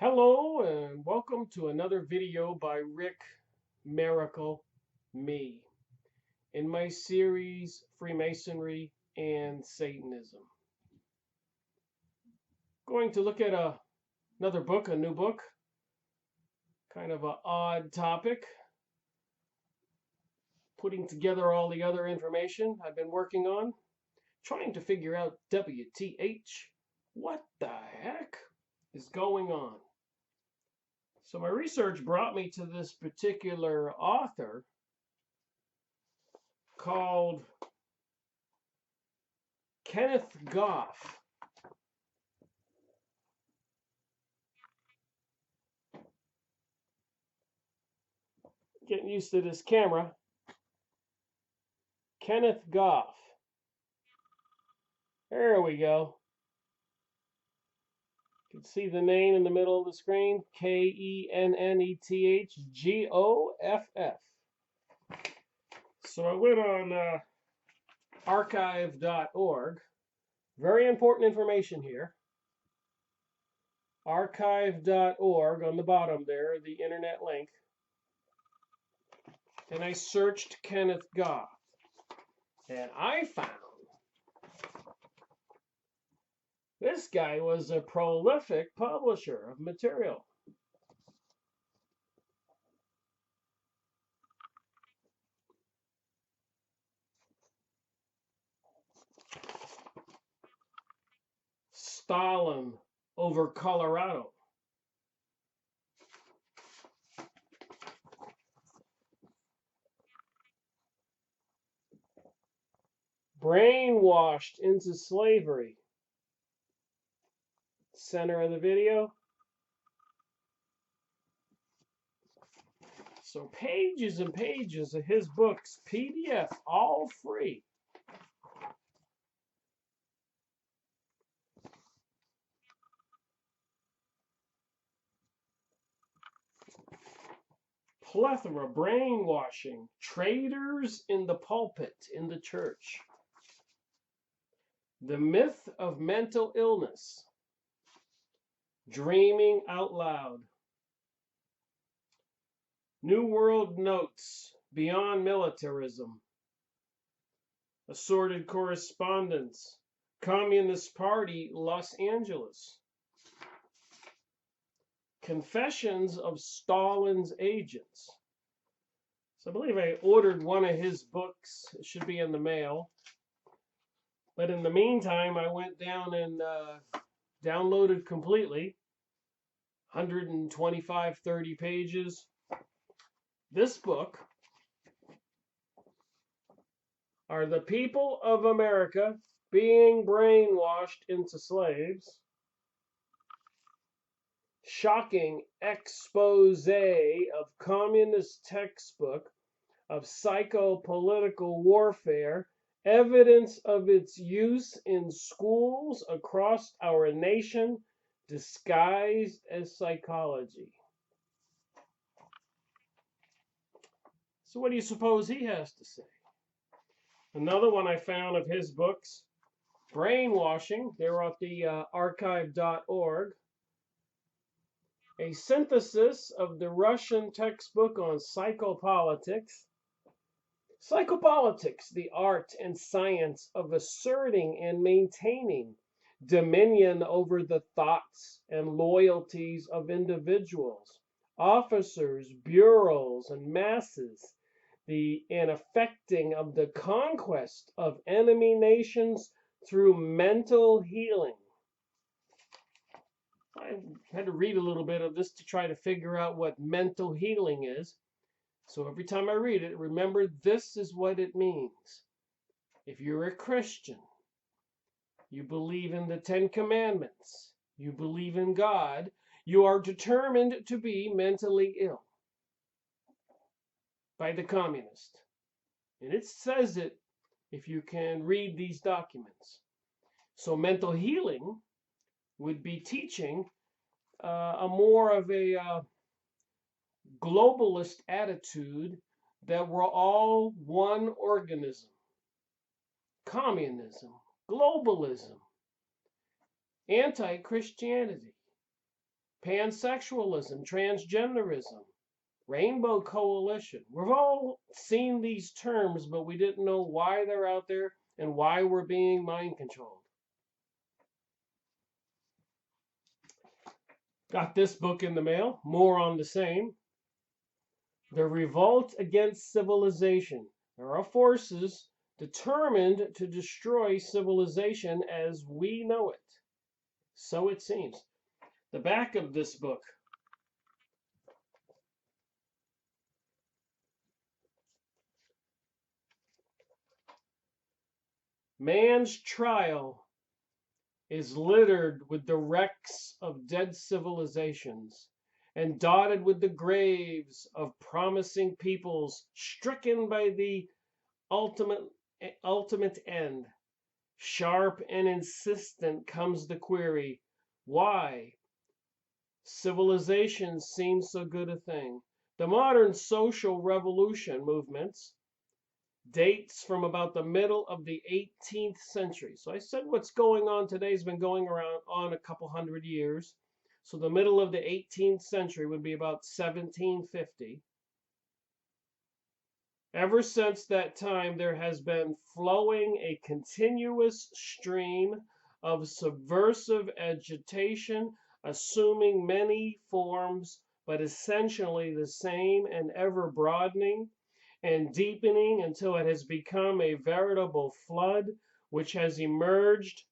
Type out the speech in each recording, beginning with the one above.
Hello and welcome to another video by Rick Miracle Me in my series Freemasonry and Satanism. Going to look at another book, a new book, kind of an odd topic, putting together all the other information I've been working on, trying to figure out WTH, what the heck is going on? So my research brought me to this particular author called Kenneth Goff. Getting used to this camera. Kenneth Goff. There we go. You can see the name in the middle of the screen. Kenneth Goff. So I went on archive.org. Very important information here. Archive.org on the bottom there, the internet link. And I searched Kenneth Goff. And I found this guy was a prolific publisher of material. Stalin over Colorado. Brainwashed into slavery. Center of the video. So pages and pages of his books, PDF, all free. Plethora, brainwashing, traitors in the pulpit, in the church. The myth of mental illness. Dreaming out loud. New World Notes, Beyond Militarism. Assorted Correspondence. Communist Party, Los Angeles. Confessions of Stalin's Agents. So I believe I ordered one of his books. It should be in the mail. But in the meantime, I went down and downloaded completely. 125, 30 pages. This book, Are the People of America Being Brainwashed into Slaves? Shocking expose of communist textbook of psycho-political warfare, evidence of its use in schools across our nation, disguised as psychology. So what do you suppose he has to say? Another one I found of his books, Brainwashing. They're at the archive.org. A synthesis of the Russian textbook on psychopolitics. Psychopolitics, the art and science of asserting and maintaining dominion over the thoughts and loyalties of individuals, officers, bureaus, and masses, and effecting of the conquest of enemy nations through mental healing. I had to read a little bit of this to try to figure out what mental healing is. So every time I read it, remember this is what it means. If you're a Christian, you believe in the 10 Commandments, you believe in God, you are determined to be mentally ill by the communist. And it says it if you can read these documents. So mental healing would be teaching a more of a globalist attitude that we're all one organism. Communism, globalism, anti-Christianity, pansexualism, transgenderism, Rainbow Coalition. We've all seen these terms, but we didn't know why they're out there and why we're being mind controlled. Got this book in the mail, more on the same. The Revolt Against Civilization. There are forces determined to destroy civilization as we know it. So it seems. The back of this book. Man's trial is littered with the wrecks of dead civilizations and dotted with the graves of promising peoples stricken by the ultimate end. Sharp and insistent comes the query, why? Civilization seems so good a thing. The modern social revolution movements dates from about the middle of the 18th century. So I said what's going on today has been going around on a couple hundred years. So the middle of the 18th century would be about 1750. Ever since that time, there has been flowing a continuous stream of subversive agitation, assuming many forms, but essentially the same and ever broadening and deepening until it has become a veritable flood which has emerged,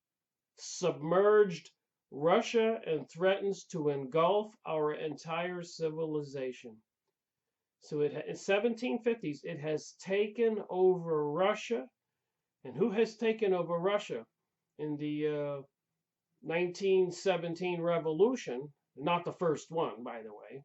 submerged Russia, and threatens to engulf our entire civilization. So in 1750s, it has taken over Russia. And who has taken over Russia in the 1917 revolution? Not the first one, by the way,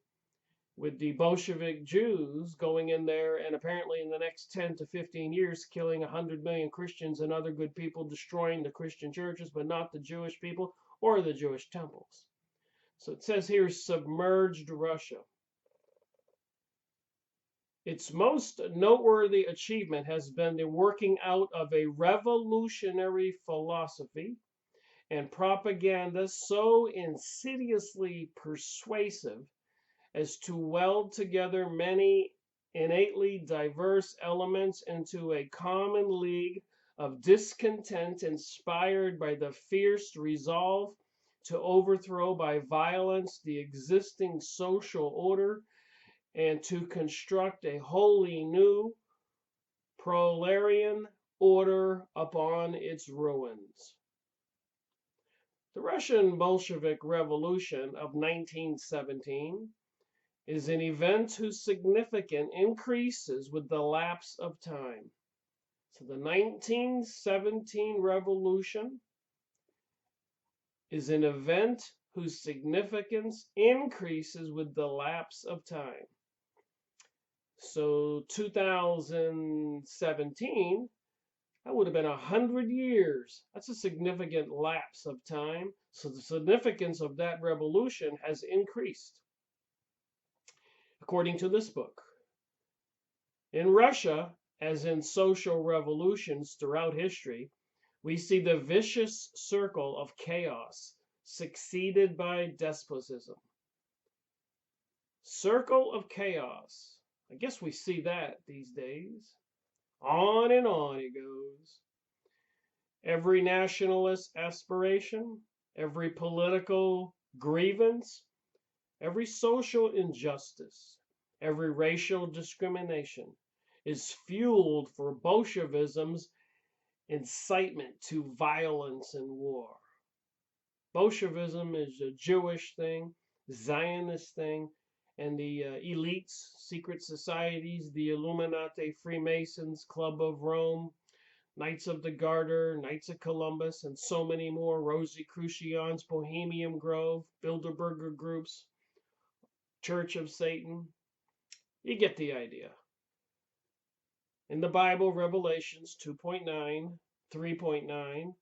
with the Bolshevik Jews going in there and apparently in the next 10 to 15 years killing 100 million Christians and other good people, destroying the Christian churches, but not the Jewish people or the Jewish temples. So it says here, submerged Russia. Its most noteworthy achievement has been the working out of a revolutionary philosophy and propaganda so insidiously persuasive as to weld together many innately diverse elements into a common league of discontent inspired by the fierce resolve to overthrow by violence the existing social order and to construct a wholly new proletarian order upon its ruins. The Russian Bolshevik Revolution of 1917 is an event whose significance increases with the lapse of time. So the 1917 revolution is an event whose significance increases with the lapse of time. So 2017, that would have been 100 years. That's a significant lapse of time. So the significance of that revolution has increased. According to this book, in Russia, as in social revolutions throughout history, we see the vicious circle of chaos succeeded by despotism. Circle of chaos. I guess we see that these days. On and on it goes. Every nationalist aspiration, every political grievance, every social injustice, every racial discrimination is fueled for Bolshevism's incitement to violence and war. Bolshevism is a Jewish thing, Zionist thing, and the elites, secret societies, the Illuminati, Freemasons, Club of Rome, Knights of the Garter, Knights of Columbus, and so many more, Rosicrucians, Bohemian Grove, Bilderberger groups, Church of Satan. You get the idea. In the Bible, Revelations 2.9, 3.9,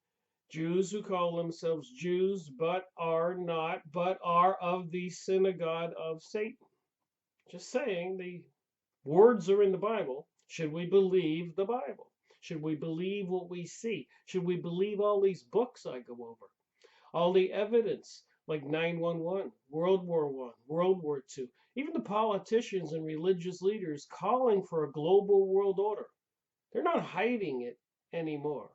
Jews who call themselves Jews but are not, but are of the synagogue of Satan. Just saying, the words are in the Bible. Should we believe the Bible? Should we believe what we see? Should we believe all these books I go over? All the evidence, like 9/11, World War I, World War II. Even the politicians and religious leaders calling for a global world order. They're not hiding it anymore.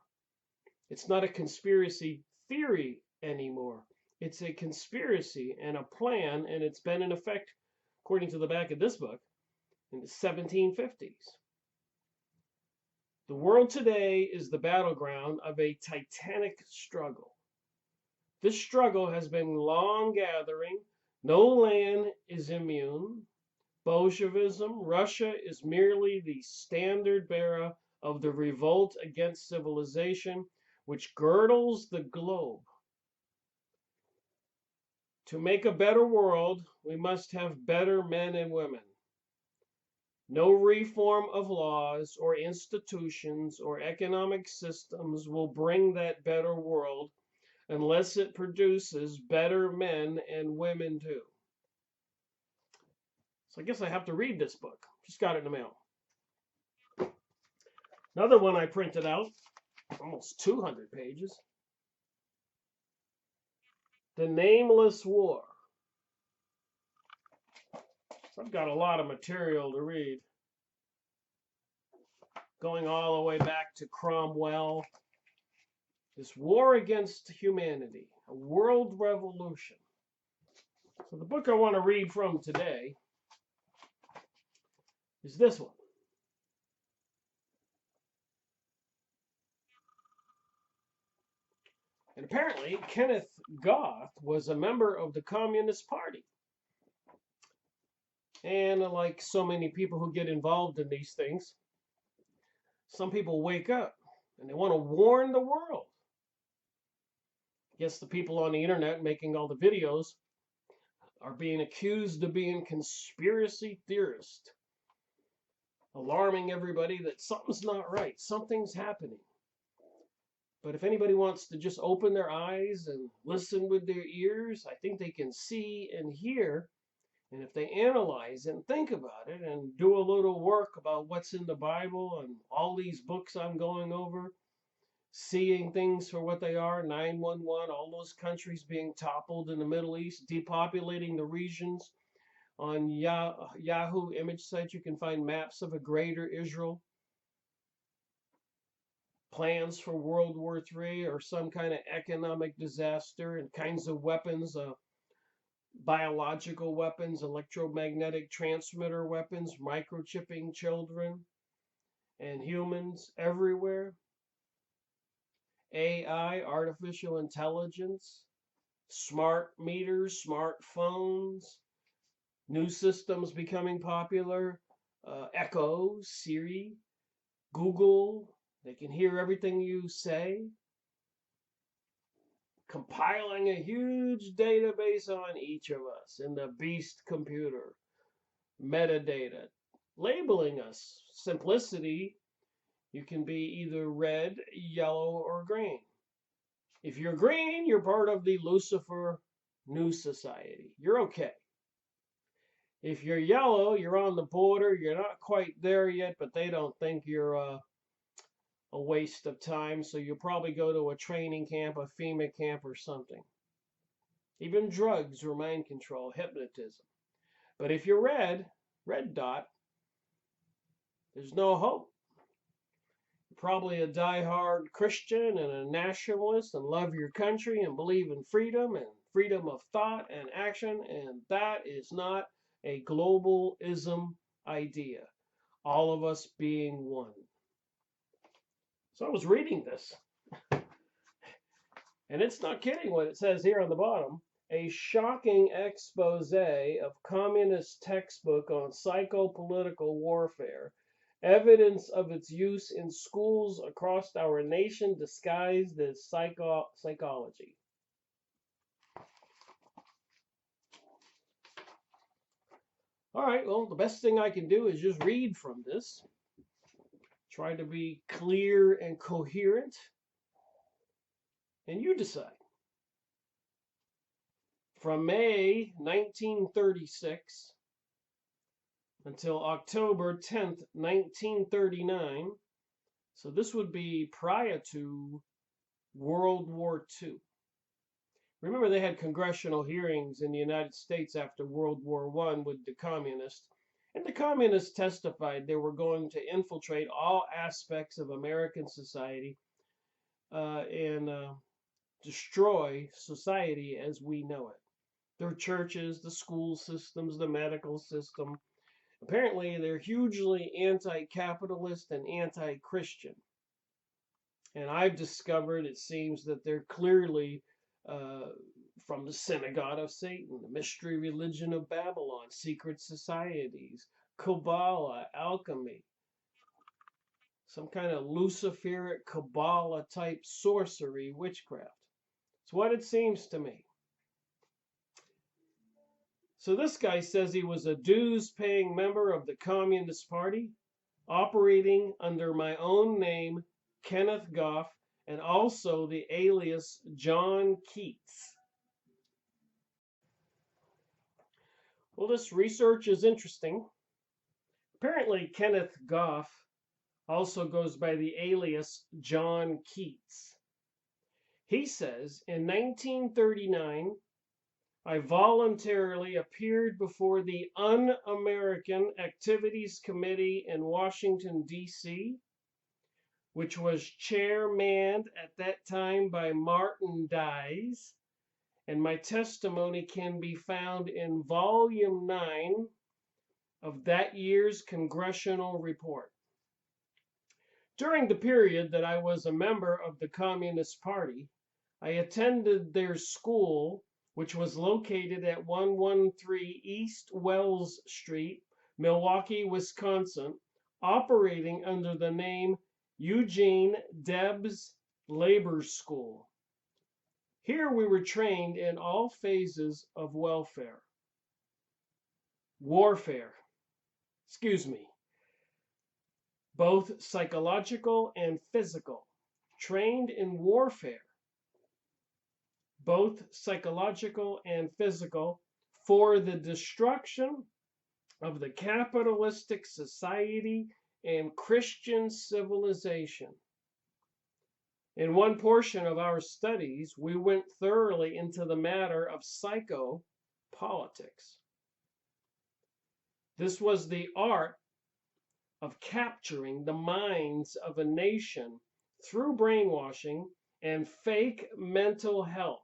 It's not a conspiracy theory anymore. It's a conspiracy and a plan, and it's been in effect, according to the back of this book, in the 1750s. The world today is the battleground of a titanic struggle. This struggle has been long gathering. No land is immune. Bolshevism, Russia is merely the standard bearer of the revolt against civilization, which girdles the globe. To make a better world, we must have better men and women. No reform of laws or institutions or economic systems will bring that better world unless it produces better men and women too. So I guess I have to read this book. Just got it in the mail. Another one I printed out, almost 200 pages. The Nameless War. So I've got a lot of material to read, going all the way back to Cromwell. This war against humanity, a world revolution. So the book I want to read from today is this one. And apparently, Kenneth Goff was a member of the Communist Party. And like so many people who get involved in these things, some people wake up and they want to warn the world. I guess the people on the internet making all the videos are being accused of being conspiracy theorists, alarming everybody that something's not right, something's happening. But if anybody wants to just open their eyes and listen with their ears, I think they can see and hear. And if they analyze and think about it and do a little work about what's in the Bible and all these books I'm going over, seeing things for what they are, 9/11, all those countries being toppled in the Middle East, depopulating the regions. On Yahoo image sites, you can find maps of a greater Israel, plans for World War III or some kind of economic disaster, and kinds of weapons, biological weapons, electromagnetic transmitter weapons, microchipping children and humans everywhere, AI, artificial intelligence, smart meters, smartphones, new systems becoming popular, Echo, Siri, Google. They can hear everything you say. Compiling a huge database on each of us in the beast computer. Metadata. Labeling us. Simplicity. You can be either red, yellow, or green. If you're green, you're part of the Lucifer New Society. You're okay. If you're yellow, you're on the border. You're not quite there yet, but they don't think you're a waste of time, so you'll probably go to a training camp, a FEMA camp, or something. Even drugs or mind control, hypnotism. But if you're red dot, there's no hope. You're probably a die-hard Christian and a nationalist and love your country and believe in freedom and freedom of thought and action, and that is not a globalism idea. All of us being one. So I was reading this, and it's not kidding what it says here on the bottom. A shocking expose of communist textbook on psychopolitical warfare, evidence of its use in schools across our nation disguised as psychology. All right, well, the best thing I can do is just read from this. Try to be clear and coherent, and you decide. From May 1936 until October 10th, 1939, so this would be prior to World War II. Remember, they had congressional hearings in the United States after World War I with the communists. And the communists testified they were going to infiltrate all aspects of American society and destroy society as we know it. Their churches, the school systems, the medical system. Apparently, they're hugely anti-capitalist and anti-Christian. And I've discovered, it seems, that they're clearly from the synagogue of Satan, the mystery religion of Babylon, secret societies, Kabbalah, alchemy, some kind of Luciferic Kabbalah type sorcery, witchcraft. It's what it seems to me. So this guy says he was a dues-paying member of the Communist Party, operating under my own name, Kenneth Goff, and also the alias John Keats. Well, this research is interesting. Apparently, Kenneth Goff also goes by the alias John Keats. He says, in 1939, I voluntarily appeared before the Un-American Activities Committee in Washington, D.C., which was chairmanned at that time by Martin Dies, and my testimony can be found in Volume 9 of that year's Congressional Report. During the period that I was a member of the Communist Party, I attended their school, which was located at 113 East Wells Street, Milwaukee, Wisconsin, operating under the name Eugene Debs Labor School. Here we were trained in all phases of warfare, both psychological and physical, trained in warfare, both psychological and physical, for the destruction of the capitalistic society and Christian civilization. In one portion of our studies, we went thoroughly into the matter of psychopolitics. This was the art of capturing the minds of a nation through brainwashing and fake mental health,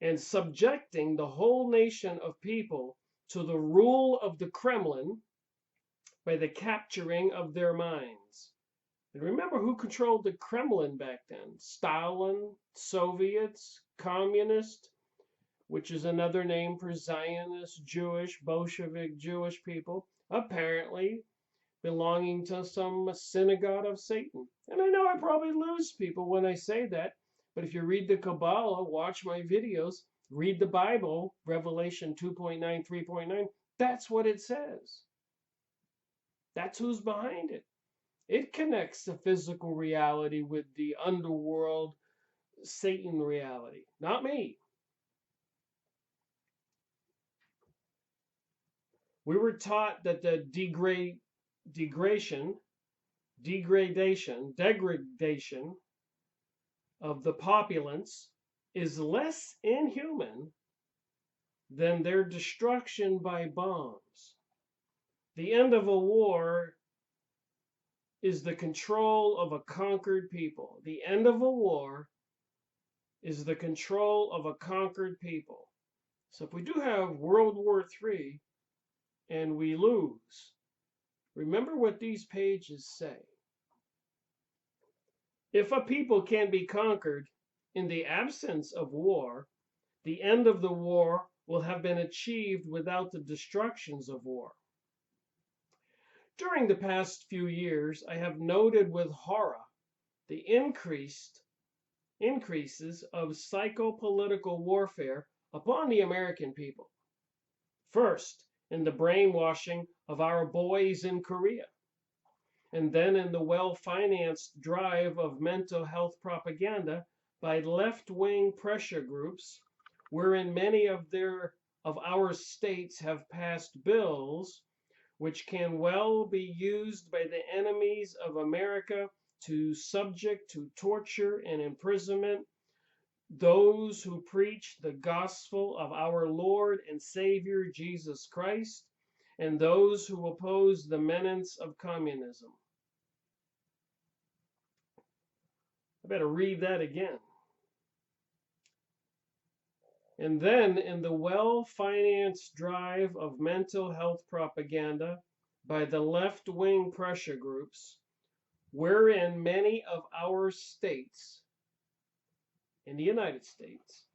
and subjecting the whole nation of people to the rule of the Kremlin by the capturing of their minds. And remember who controlled the Kremlin back then? Stalin, Soviets, Communist, which is another name for Zionist, Jewish, Bolshevik Jewish people, apparently belonging to some synagogue of Satan. And I know I probably lose people when I say that, but if you read the Kabbalah, watch my videos, read the Bible, Revelation 2.9, 3.9, that's what it says. That's who's behind it. It connects the physical reality with the underworld Satan reality, not me. We were taught that the degradation of the populace is less inhuman than their destruction by bombs. The end of a war is the control of a conquered people. The end of a war is the control of a conquered people. So if we do have World War III and we lose, remember what these pages say. If a people can be conquered in the absence of war, the end of the war will have been achieved without the destructions of war. During the past few years, I have noted with horror the increases of psychopolitical warfare upon the American people. First, in the brainwashing of our boys in Korea, and then in the well-financed drive of mental health propaganda by left-wing pressure groups, wherein many of our states have passed bills which can well be used by the enemies of America to subject to torture and imprisonment those who preach the gospel of our Lord and Savior Jesus Christ, and those who oppose the menace of communism. I better read that again. And then, in the well-financed drive of mental health propaganda by the left-wing pressure groups, wherein many of our states in the United States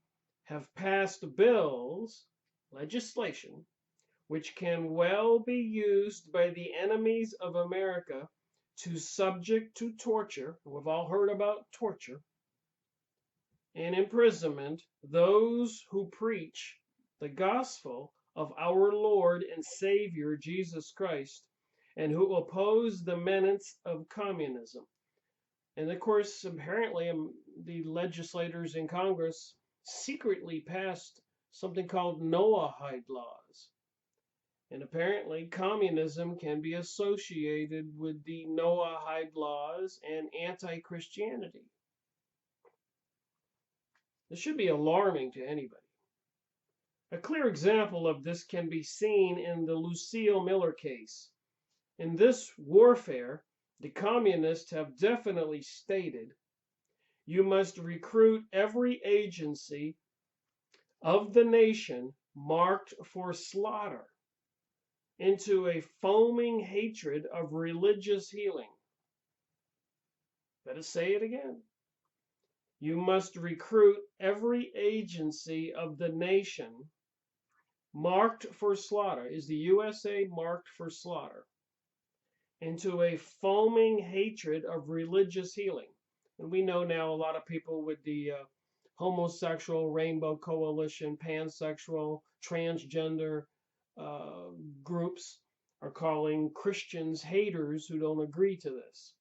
have passed bills, legislation, which can well be used by the enemies of America to subject to torture, we've all heard about torture, and imprisonment those who preach the gospel of our Lord and Savior Jesus Christ and who oppose the menace of communism. And of course, apparently, the legislators in Congress secretly passed something called Noahide laws. And apparently, communism can be associated with the Noahide laws and anti-Christianity. This should be alarming to anybody. A clear example of this can be seen in the Lucille Miller case. In this warfare, the communists have definitely stated, you must recruit every agency of the nation marked for slaughter into a foaming hatred of religious healing. Let us say it again. You must recruit every agency of the nation marked for slaughter. Is the USA marked for slaughter? Into a foaming hatred of religious healing. And we know now a lot of people with the homosexual, rainbow coalition, pansexual, transgender groups are calling Christians haters who don't agree to this.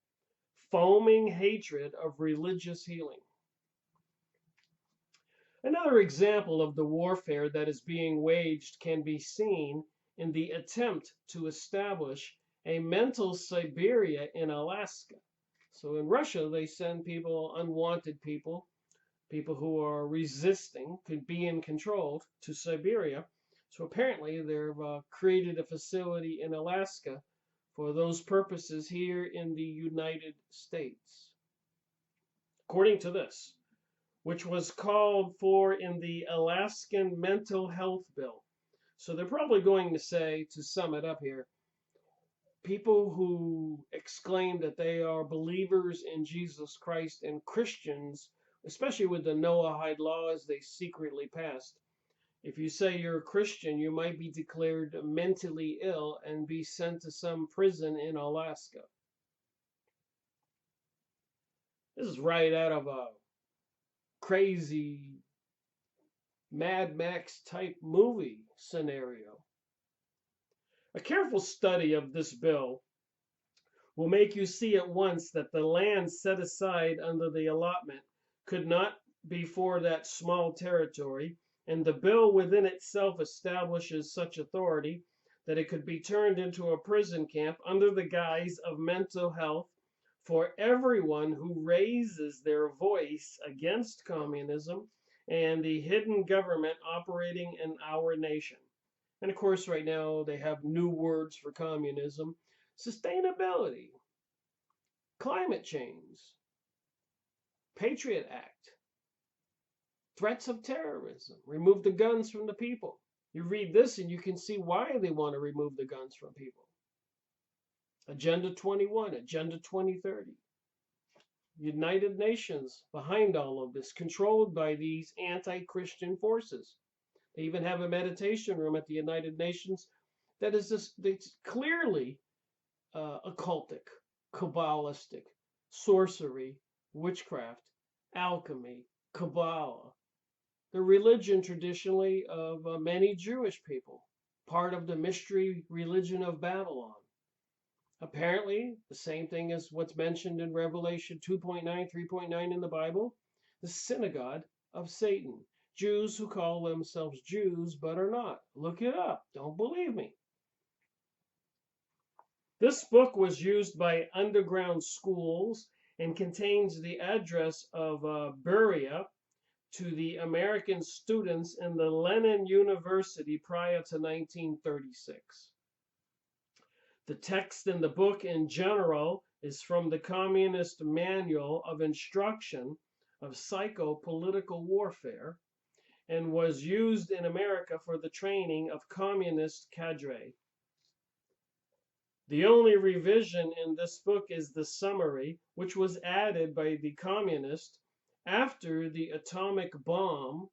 Foaming hatred of religious healing. Another example of the warfare that is being waged can be seen in the attempt to establish a mental Siberia in Alaska. So in Russia, they send people, unwanted people, people who are resisting, could be in control, to Siberia. So apparently they've created a facility in Alaska for those purposes here in the United States. According to this, which was called for in the Alaskan Mental Health Bill. So they're probably going to say, to sum it up here, people who exclaim that they are believers in Jesus Christ and Christians, especially with the Noahide laws they secretly passed, if you say you're a Christian, you might be declared mentally ill and be sent to some prison in Alaska. This is right out of a crazy Mad Max type movie scenario. A careful study of this bill will make you see at once that the land set aside under the allotment could not be for that small territory, and the bill within itself establishes such authority that it could be turned into a prison camp under the guise of mental health for everyone who raises their voice against communism and the hidden government operating in our nation. And of course, right now they have new words for communism: sustainability, climate change, Patriot Act, threats of terrorism, remove the guns from the people. You read this and you can see why they want to remove the guns from people. Agenda 21, Agenda 2030. United Nations behind all of this, controlled by these anti-Christian forces. They even have a meditation room at the United Nations that is just, it's clearly occultic, Kabbalistic, sorcery, witchcraft, alchemy, Kabbalah. The religion traditionally of many Jewish people, part of the mystery religion of Babylon. Apparently, the same thing as what's mentioned in Revelation 2.9, 3.9 in the Bible, the synagogue of Satan. Jews who call themselves Jews but are not. Look it up. Don't believe me. This book was used by underground schools and contains the address of Beria to the American students in the Lenin University prior to 1936. The text in the book in general is from the Communist Manual of Instruction of Psycho-Political Warfare and was used in America for the training of communist cadre. The only revision in this book is the summary, which was added by the communists after the atomic bomb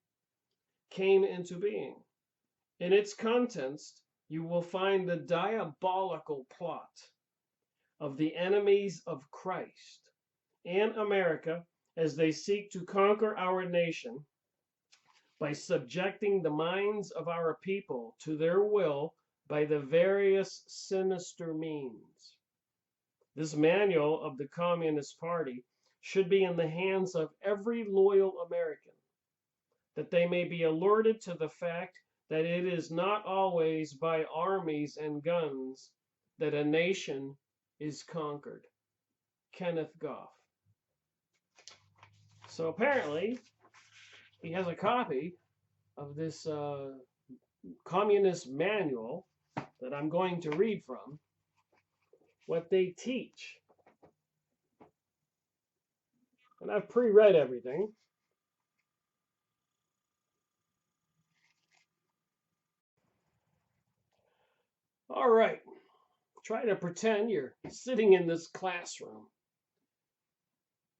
came into being. In its contents, you will find the diabolical plot of the enemies of Christ and America as they seek to conquer our nation by subjecting the minds of our people to their will by the various sinister means. This manual of the Communist Party should be in the hands of every loyal American, that they may be alerted to the fact that it is not always by armies and guns that a nation is conquered. Kenneth Goff. So apparently, he has a copy of this communist manual that I'm going to read from, what they teach. And I've pre-read everything. All right, try to pretend you're sitting in this classroom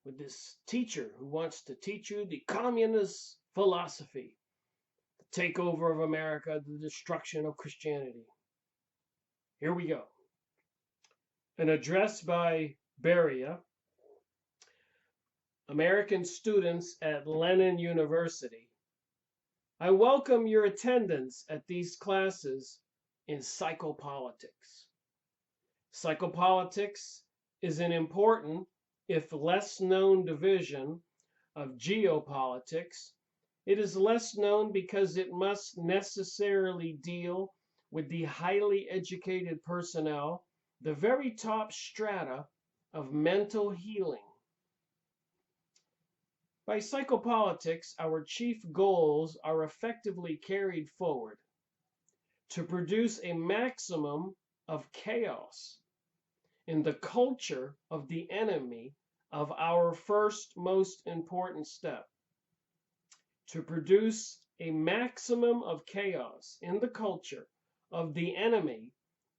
with this teacher who wants to teach you the communist philosophy, the takeover of America, the destruction of Christianity. Here we go. An address by Beria, American students at Lenin University. I welcome your attendance at these classes in psychopolitics. Psychopolitics is an important, if less known, division of geopolitics. It is less known because it must necessarily deal with the highly educated personnel, the very top strata of mental healing. By psychopolitics, our chief goals are effectively carried forward to produce a maximum of chaos in the culture of the enemy of our first most important step. To produce a maximum of chaos in the culture of the enemy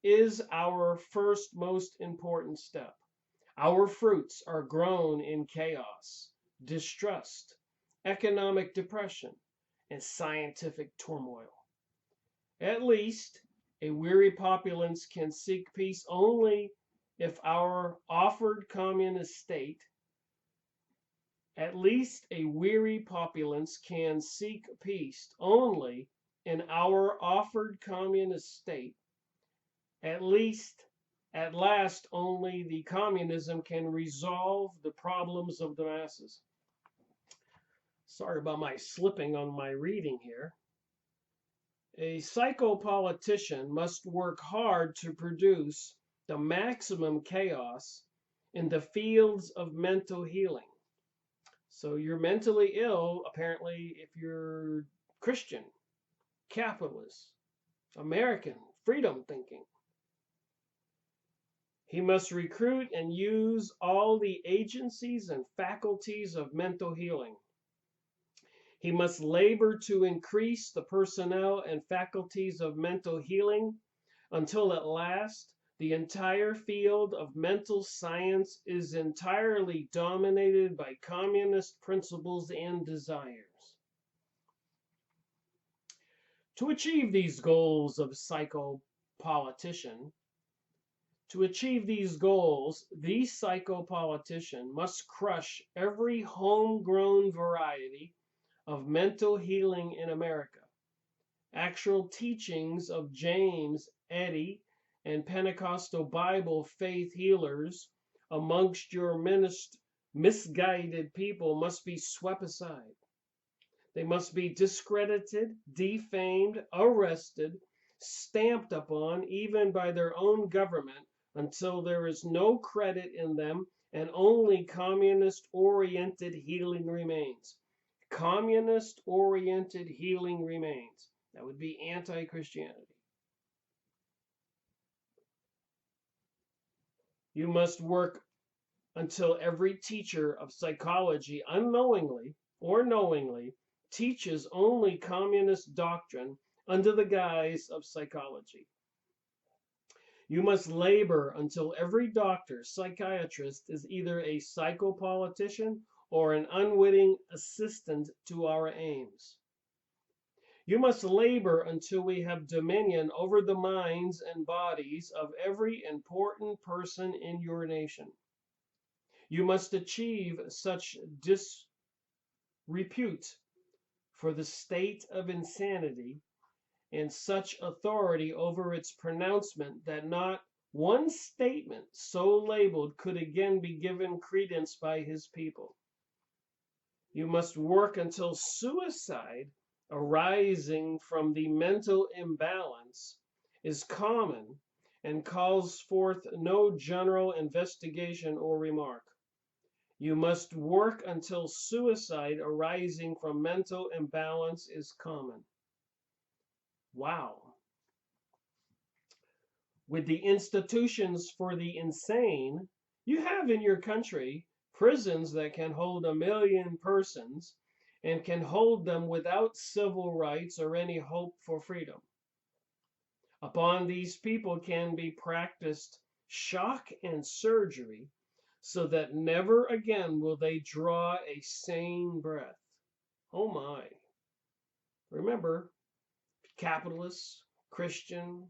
is our first most important step. Our fruits are grown in chaos, distrust, economic depression, and scientific turmoil. At least a weary populace can seek peace only if our offered communist state, at least a weary populace can seek peace only in our offered communist state. At last, only the communism can resolve the problems of the masses. Sorry about my slipping on my reading here. A psychopolitician must work hard to produce the maximum chaos in the fields of mental healing. So you're mentally ill, apparently, if you're Christian, capitalist, American, freedom thinking. He must recruit and use all the agencies and faculties of mental healing. He must labor to increase the personnel and faculties of mental healing until at last the entire field of mental science is entirely dominated by communist principles and desires. To achieve these goals of psychopolitician, the psychopolitician must crush every homegrown variety of mental healing in America. Actual teachings of James, Eddy, and Pentecostal Bible faith healers amongst your misguided people must be swept aside. They must be discredited, defamed, arrested, stamped upon, even by their own government, until there is no credit in them and only communist-oriented healing remains. Communist-oriented healing remains. That would be anti-Christianity. You must work until every teacher of psychology, unknowingly or knowingly, teaches only communist doctrine under the guise of psychology. You must labor until every doctor, psychiatrist is either a psychopolitician or an unwitting assistant to our aims. You must labor until we have dominion over the minds and bodies of every important person in your nation. You must achieve such disrepute for the state of insanity and such authority over its pronouncement that not one statement so labeled could again be given credence by his people. You must work until suicide arising from the mental imbalance is common and calls forth no general investigation or remark. You must work until suicide arising from mental imbalance is common. Wow. With the institutions for the insane, you have in your country prisons that can hold 1 million persons and can hold them without civil rights or any hope for freedom. Upon these people can be practiced shock and surgery so that never again will they draw a sane breath. Oh my. Remember, capitalist, Christian,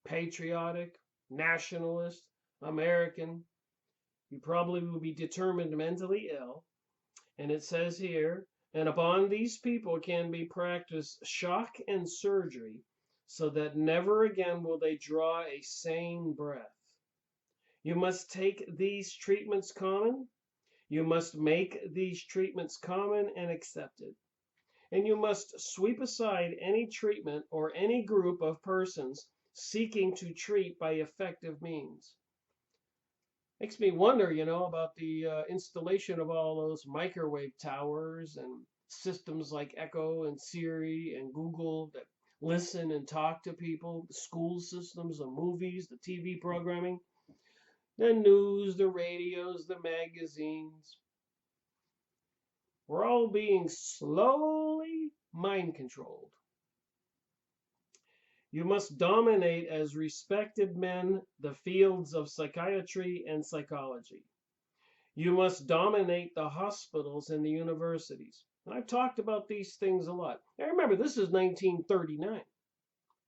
patriotic, nationalist, American, you probably will be determined mentally ill. And it says here, and upon these people can be practiced shock and surgery so that never again will they draw a sane breath. You must take these treatments common. You must make these treatments common and accepted. And you must sweep aside any treatment or any group of persons seeking to treat by effective means. Makes me wonder, about the installation of all those microwave towers and systems like Echo and Siri and Google that listen and talk to people, the school systems, the movies, the TV programming, the news, the radios, the magazines. We're all being slowly mind controlled. You must dominate as respected men the fields of psychiatry and psychology. You must dominate the hospitals and the universities. And I've talked about these things a lot. Now remember, this is 1939,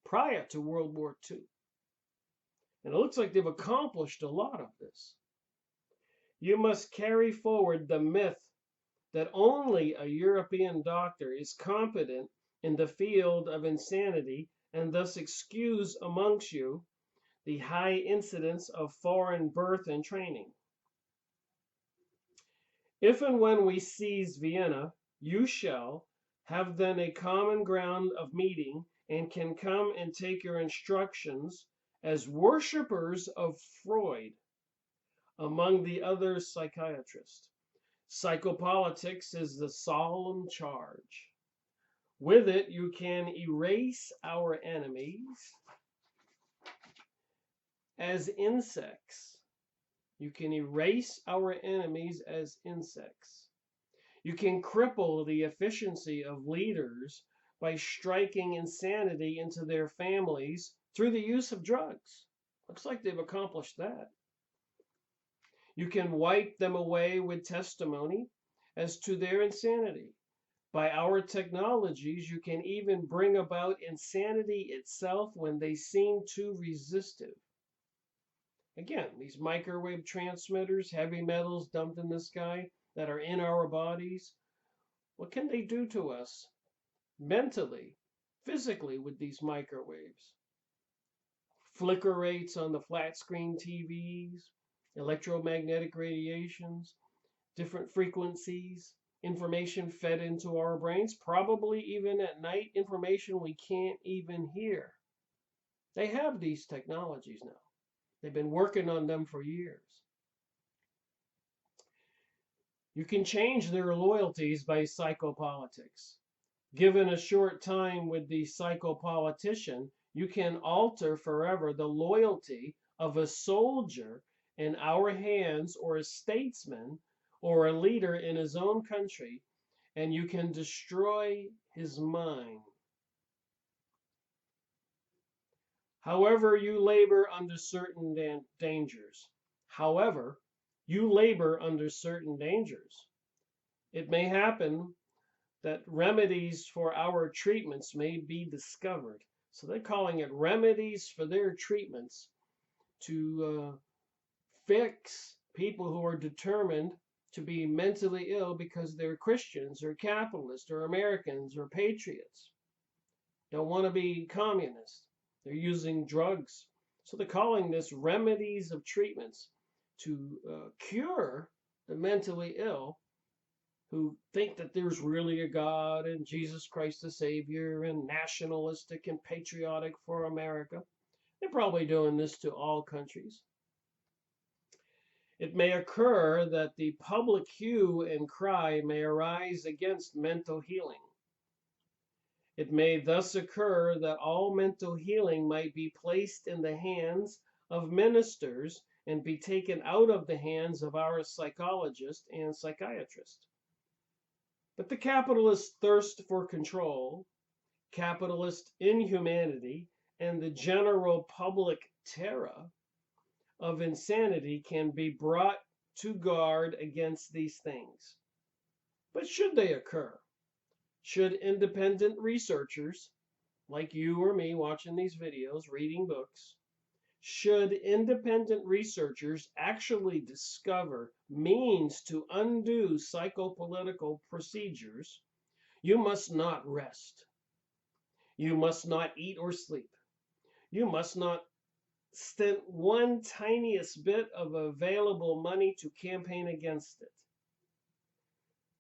prior to World War II. And it looks like they've accomplished a lot of this. You must carry forward the myth that only a European doctor is competent in the field of insanity and thus excuse amongst you the high incidence of foreign birth and training. If and when we seize Vienna, you shall have then a common ground of meeting and can come and take your instructions as worshippers of Freud among the other psychiatrists. Psychopolitics is the solemn charge. With it, you can erase our enemies as insects. You can erase our enemies as insects. You can cripple the efficiency of leaders by striking insanity into their families through the use of drugs. Looks like they've accomplished that. You can wipe them away with testimony as to their insanity. By our technologies, you can even bring about insanity itself when they seem too resistive. Again, these microwave transmitters, heavy metals dumped in the sky that are in our bodies, what can they do to us mentally, physically with these microwaves? Flicker rates on the flat screen TVs, electromagnetic radiations, different frequencies, information fed into our brains, probably even at night, information we can't even hear. They have these technologies now. They've been working on them for years. You can change their loyalties by psychopolitics. Given a short time with the psychopolitician, you can alter forever the loyalty of a soldier in our hands, or a statesman, or a leader in his own country, and you can destroy his mind. However, you labor under certain dangers. However, you labor under certain dangers. It may happen that remedies for our treatments may be discovered. So they're calling it remedies for their treatments to fix people who are determined to be mentally ill because they're Christians or capitalists or Americans or patriots. Don't want to be communists. They're using drugs. So they're calling this remedies of treatments to cure the mentally ill who think that there's really a God and Jesus Christ the Savior and nationalistic and patriotic for America. They're probably doing this to all countries. It may occur that the public hue and cry may arise against mental healing. It may thus occur that all mental healing might be placed in the hands of ministers and be taken out of the hands of our psychologist and psychiatrist. But the capitalist thirst for control, capitalist inhumanity, and the general public terror of insanity can be brought to guard against these things. But should they occur, should independent researchers, like you or me watching these videos, reading books, should independent researchers actually discover means to undo psychopolitical procedures, you must not rest. You must not eat or sleep. You must not stint one tiniest bit of available money to campaign against it.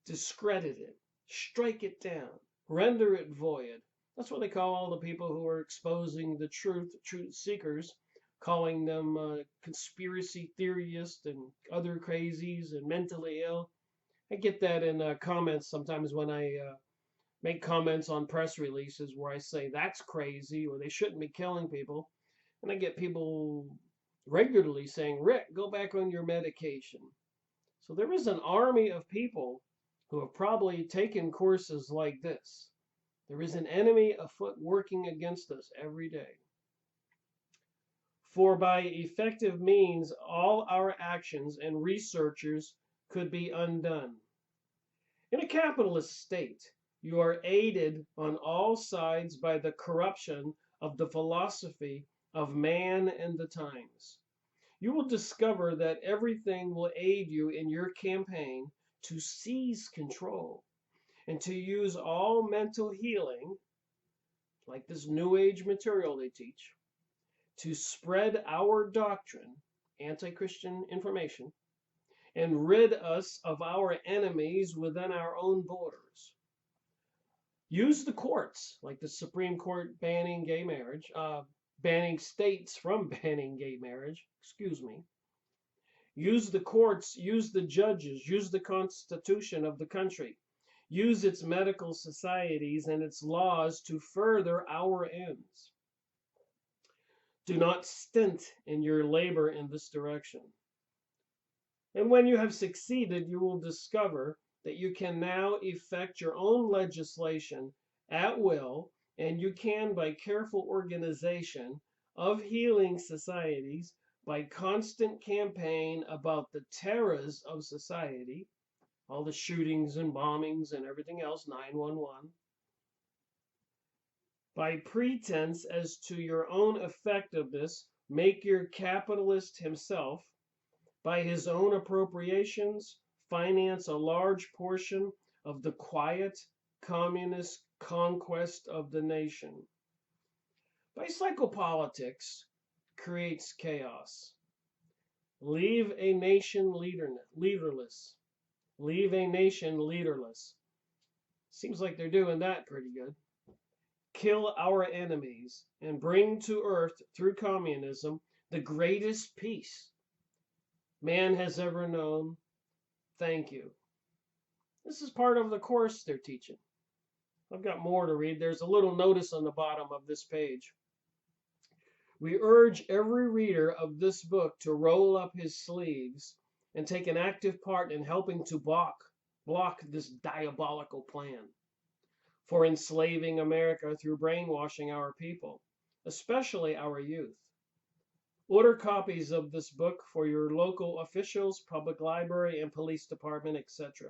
Discredit it. Strike it down. Render it void. That's what they call all the people who are exposing the truth seekers, calling them conspiracy theorists and other crazies and mentally ill. I get that in comments sometimes when I make comments on press releases where I say that's crazy or they shouldn't be killing people. And I get people regularly saying, Rick, go back on your medication. So there is an army of people who have probably taken courses like this. There is an enemy afoot working against us every day. For by effective means, all our actions and researchers could be undone. In a capitalist state, you are aided on all sides by the corruption of the philosophy of man and the times. You will discover that everything will aid you in your campaign to seize control and to use all mental healing, like this New Age material they teach, to spread our doctrine, anti-Christian information, and rid us of our enemies within our own borders. Use the courts, like the Supreme Court banning gay marriage, banning states from banning gay marriage, excuse me. Use the courts, use the judges, use the constitution of the country, use its medical societies and its laws to further our ends. Do not stint in your labor in this direction. And when you have succeeded, you will discover that you can now effect your own legislation at will, and you can, by careful organization of healing societies, by constant campaign about the terrors of society, all the shootings and bombings and everything else, 911, by pretense as to your own effectiveness, make your capitalist himself, by his own appropriations, finance a large portion of the quiet communist conquest of the nation. By psychopolitics, creates chaos. Leave a nation leaderless. Leave a nation leaderless. Seems like they're doing that pretty good. Kill our enemies and bring to earth through communism the greatest peace man has ever known. Thank you. This is part of the course they're teaching. I've got more to read. There's a little notice on the bottom of this page. We urge every reader of this book to roll up his sleeves and take an active part in helping to block this diabolical plan for enslaving America through brainwashing our people, especially our youth. Order copies of this book for your local officials, public library, and police department, etc.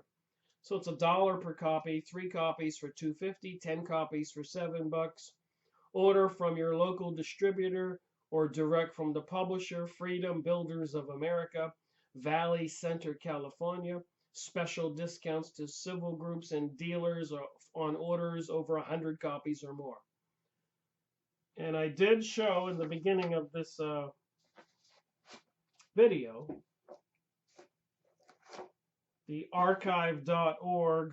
So it's $1 per copy, 3 copies for $2.50, 10 copies for $7. Order from your local distributor or direct from the publisher, Freedom Builders of America, Valley Center, California. Special discounts to civil groups and dealers on orders over 100 copies or more. And I did show in the beginning of this video the archive.org.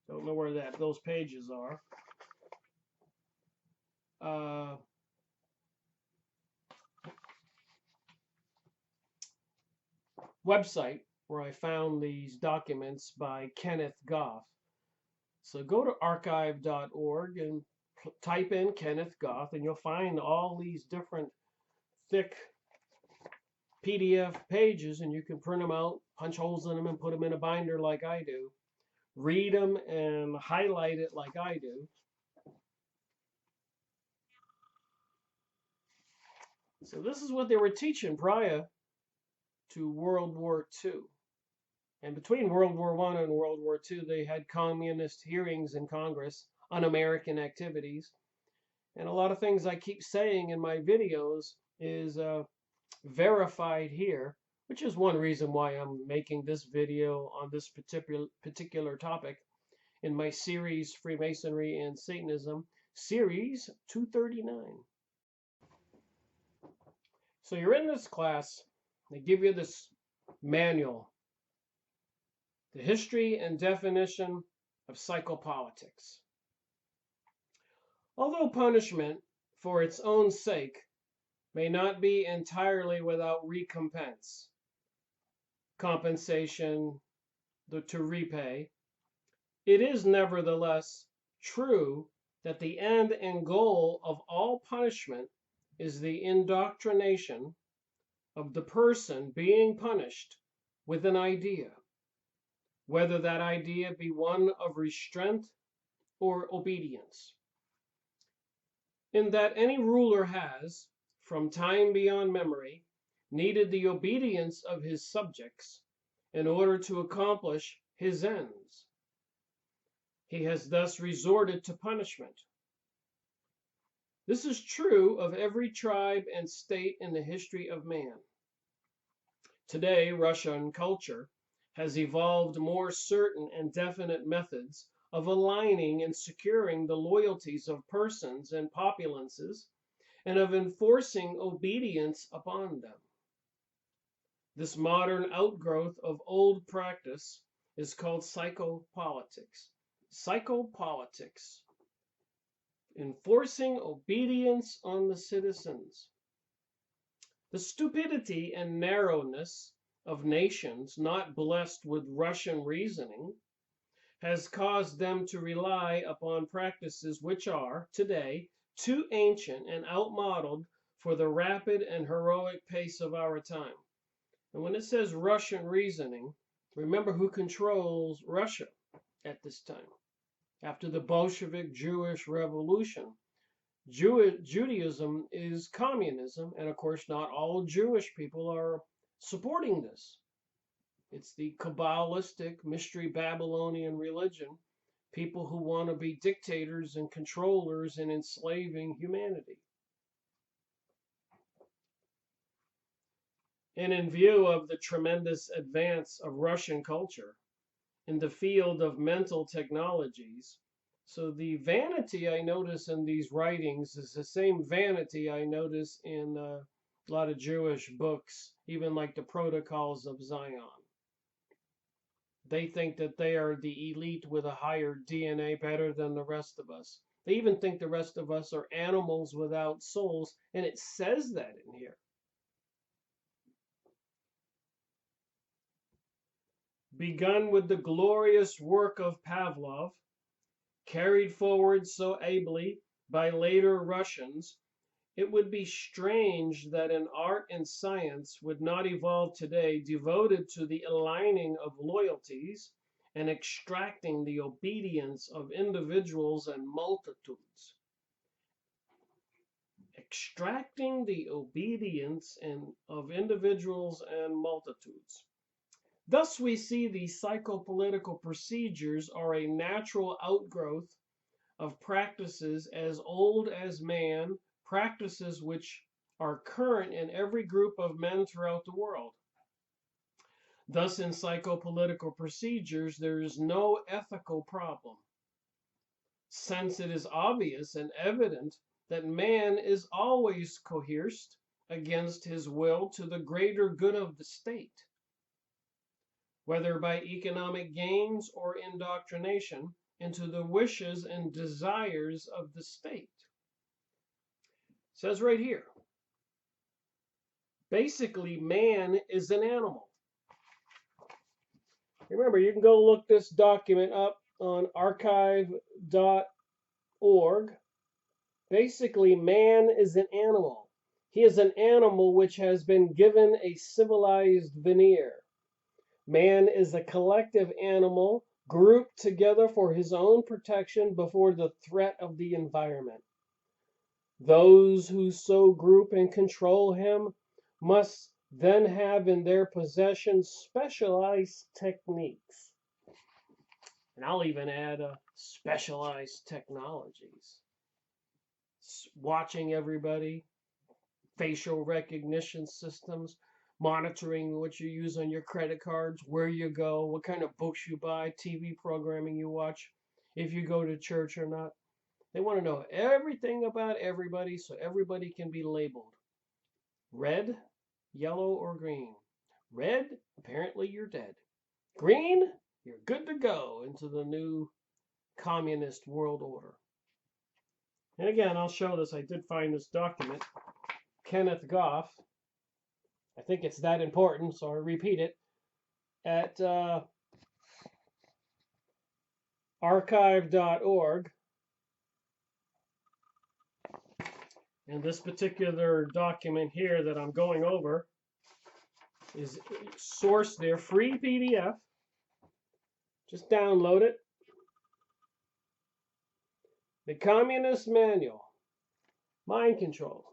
Don't know where those pages are. Website where I found these documents by Kenneth Goff. So go to archive.org and type in Kenneth Goff, and you'll find all these different thick PDF pages, and you can print them out, punch holes in them, and put them in a binder like I do. Read them and highlight it like I do. So this is what they were teaching prior to World War II. And between World War I and World War II, they had communist hearings in Congress on American activities. And a lot of things I keep saying in my videos is verified here, which is one reason why I'm making this video on this particular topic in my series, Freemasonry and Satanism, series 239. So you're in this class, they give you this manual, the history and definition of psychopolitics. Although punishment for its own sake may not be entirely without recompense, compensation to repay, it is nevertheless true that the end and goal of all punishment is the indoctrination of the person being punished with an idea, whether that idea be one of restraint or obedience. In that any ruler has, from time beyond memory, needed the obedience of his subjects in order to accomplish his ends. He has thus resorted to punishment. This is true of every tribe and state in the history of man. Today, Russian culture has evolved more certain and definite methods of aligning and securing the loyalties of persons and populances, and of enforcing obedience upon them. This modern outgrowth of old practice is called psychopolitics. Psychopolitics. Enforcing obedience on the citizens. The stupidity and narrowness of nations not blessed with Russian reasoning has caused them to rely upon practices which are, today, too ancient and outmodeled for the rapid and heroic pace of our time. And when it says Russian reasoning, remember who controls Russia at this time. After the Bolshevik Jewish Revolution, Judaism is communism, and of course not all Jewish people are supporting this. It's the Kabbalistic mystery Babylonian religion, people who want to be dictators and controllers and enslaving humanity. And in view of the tremendous advance of Russian culture in the field of mental technologies, so the vanity I notice in these writings is the same vanity I notice in a lot of Jewish books, even like the Protocols of Zion. They think that they are the elite with a higher DNA, better than the rest of us. They even think the rest of us are animals without souls, and it says that in here. begun with the glorious work of Pavlov, carried forward so ably by later Russians, it would be strange that an art and science would not evolve today devoted to the aligning of loyalties and extracting the obedience of individuals and multitudes. Extracting the obedience of individuals and multitudes. Thus, we see the psychopolitical procedures are a natural outgrowth of practices as old as man, practices which are current in every group of men throughout the world. Thus, in psychopolitical procedures, there is no ethical problem, since it is obvious and evident that man is always coerced against his will to the greater good of the state, whether by economic gains or indoctrination into the wishes and desires of the state. It says right here, basically man is an animal. Remember, you can go look this document up on archive.org. Basically, man is an animal. He is an animal which has been given a civilized veneer. Man is a collective animal grouped together for his own protection before the threat of the environment. Those who so group and control him must then have in their possession specialized techniques. And I'll even add specialized technologies. Watching everybody, facial recognition systems, monitoring what you use on your credit cards, where you go, what kind of books you buy, TV programming you watch, if you go to church or not. They want to know everything about everybody so everybody can be labeled. Red, yellow, or green. Red, apparently you're dead. Green, you're good to go into the new communist world order. And again, I'll show this. I did find this document. Kenneth Goff. I think it's that important, so I repeat it. At archive.org. And this particular document here that I'm going over is sourced there, free PDF. Just download it. The Communist Manual. Mind control.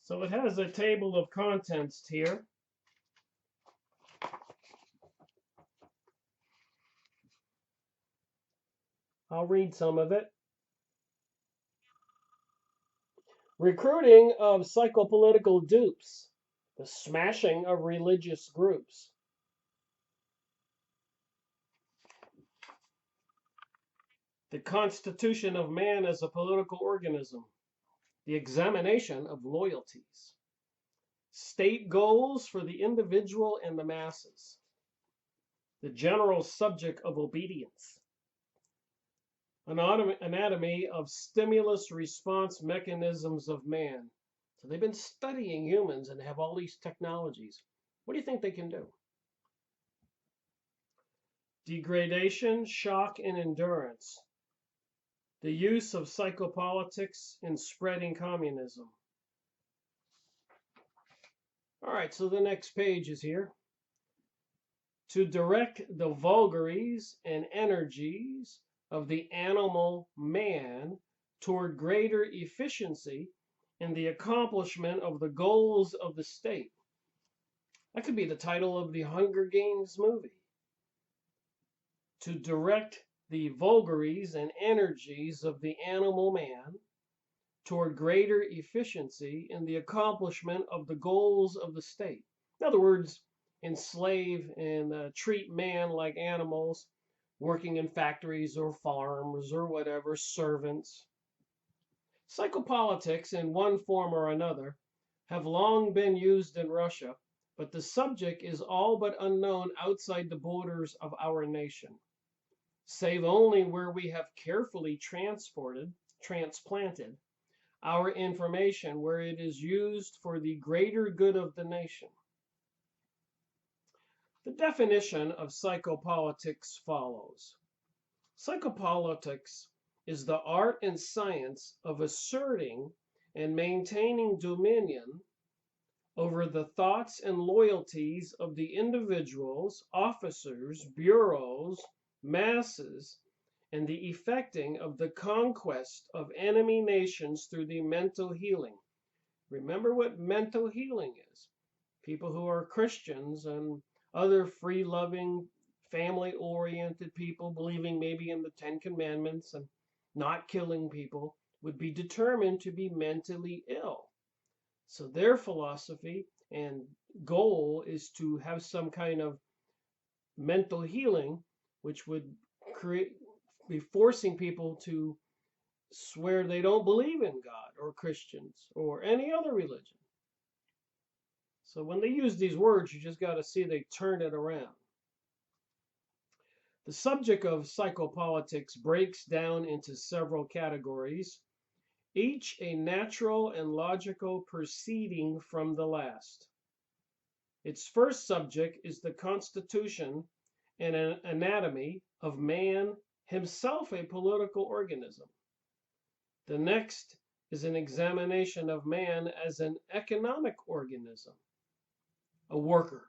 So it has a table of contents here. I'll read some of it. Recruiting of psychopolitical dupes. The smashing of religious groups. The constitution of man as a political organism. The examination of loyalties. State goals for the individual and the masses. The general subject of obedience. Anatomy of stimulus response mechanisms of man. So they've been studying humans and have all these technologies. What do you think they can do? Degradation, shock, and endurance. The use of psychopolitics in spreading communism. All right, so the next page is here. To direct the vagaries and energies of the animal man toward greater efficiency in the accomplishment of the goals of the state. That could be the title of the Hunger Games movie. To direct the vagaries and energies of the animal man toward greater efficiency in the accomplishment of the goals of the state. In other words, enslave and treat man like animals, working in factories or farms or whatever, servants. Psychopolitics, in one form or another, have long been used in Russia, but the subject is all but unknown outside the borders of our nation, save only where we have carefully transplanted our information where it is used for the greater good of the nation. The definition of psychopolitics follows. Psychopolitics is the art and science of asserting and maintaining dominion over the thoughts and loyalties of the individuals, officers, bureaus, masses, and the effecting of the conquest of enemy nations through the mental healing. Remember what mental healing is. People who are Christians and other free-loving, family-oriented people believing maybe in the Ten Commandments and not killing people would be determined to be mentally ill. So their philosophy and goal is to have some kind of mental healing, which would be forcing people to swear they don't believe in God or Christians or any other religion. So when they use these words, you just got to see they turn it around. The subject of psychopolitics breaks down into several categories, each a natural and logical proceeding from the last. Its first subject is the constitution and an anatomy of man, himself a political organism. The next is an examination of man as an economic organism, a worker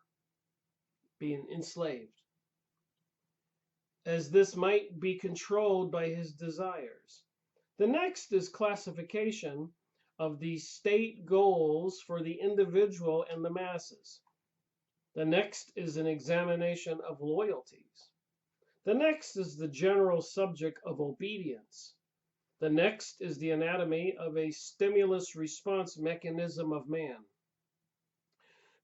being enslaved, as this might be controlled by his desires. The next is classification of the state goals for the individual and the masses. The next is an examination of loyalties. The next is the general subject of obedience. The next is the anatomy of a stimulus response mechanism of man.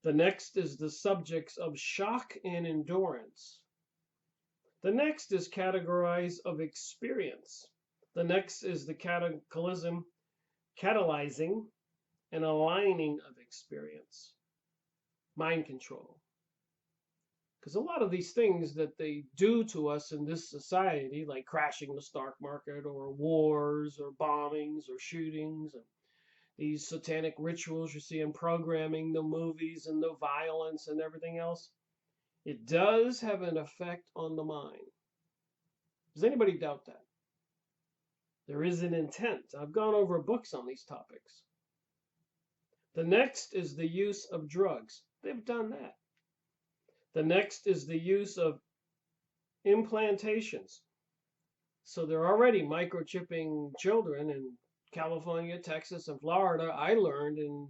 The next is the subjects of shock and endurance. The next is categorized of experience. The next is the catalyzing and aligning of experience, mind control. Because a lot of these things that they do to us in this society, like crashing the stock market or wars or bombings or shootings, and these satanic rituals you see in programming, the movies and the violence and everything else, it does have an effect on the mind. Does anybody doubt that? There is an intent. I've gone over books on these topics. The next is the use of drugs. They've done that. The next is the use of implantations. So they're already microchipping children in California, Texas, and Florida, I learned in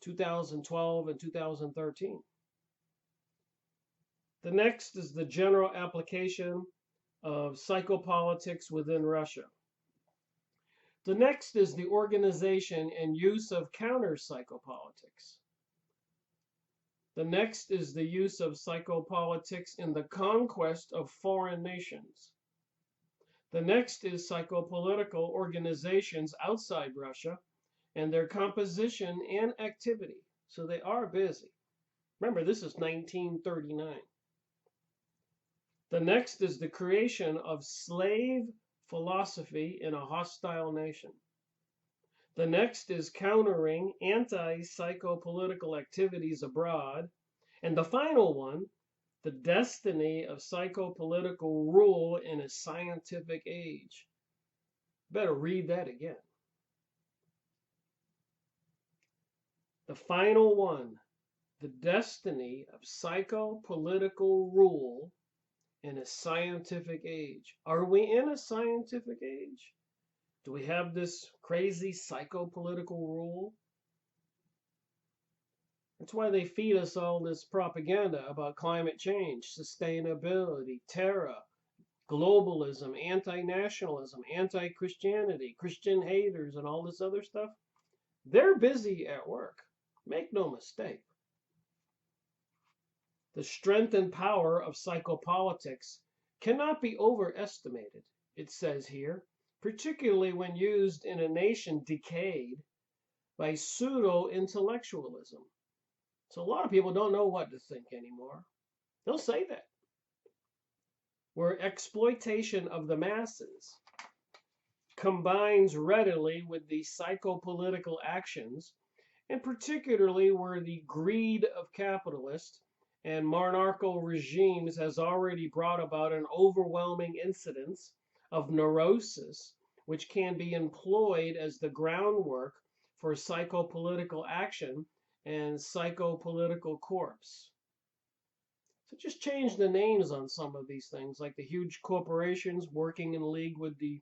2012 and 2013. The next is the general application of psychopolitics within Russia. The next is the organization and use of counter-psychopolitics. The next is the use of psychopolitics in the conquest of foreign nations. The next is psychopolitical organizations outside Russia and their composition and activity. So they are busy. Remember, this is 1939. The next is the creation of slave philosophy in a hostile nation. The next is countering anti-psychopolitical activities abroad. And the final one, the destiny of psychopolitical rule in a scientific age. Better read that again. The final one, the destiny of psychopolitical rule in a scientific age. Are we in a scientific age? Do we have this crazy psychopolitical rule? That's why they feed us all this propaganda about climate change, sustainability, terror, globalism, anti-nationalism, anti-Christianity, Christian haters, and all this other stuff. They're busy at work. Make no mistake. The strength and power of psychopolitics cannot be overestimated, it says here, particularly when used in a nation decayed by pseudo-intellectualism. So a lot of people don't know what to think anymore. They'll say that. Where exploitation of the masses, combines readily with the psychopolitical actions, and particularly where the greed of capitalist and monarchical regimes has already brought about an overwhelming incidence of neurosis, which can be employed as the groundwork for psychopolitical action and psychopolitical corpse. So just change the names on some of these things, like the huge corporations working in league with the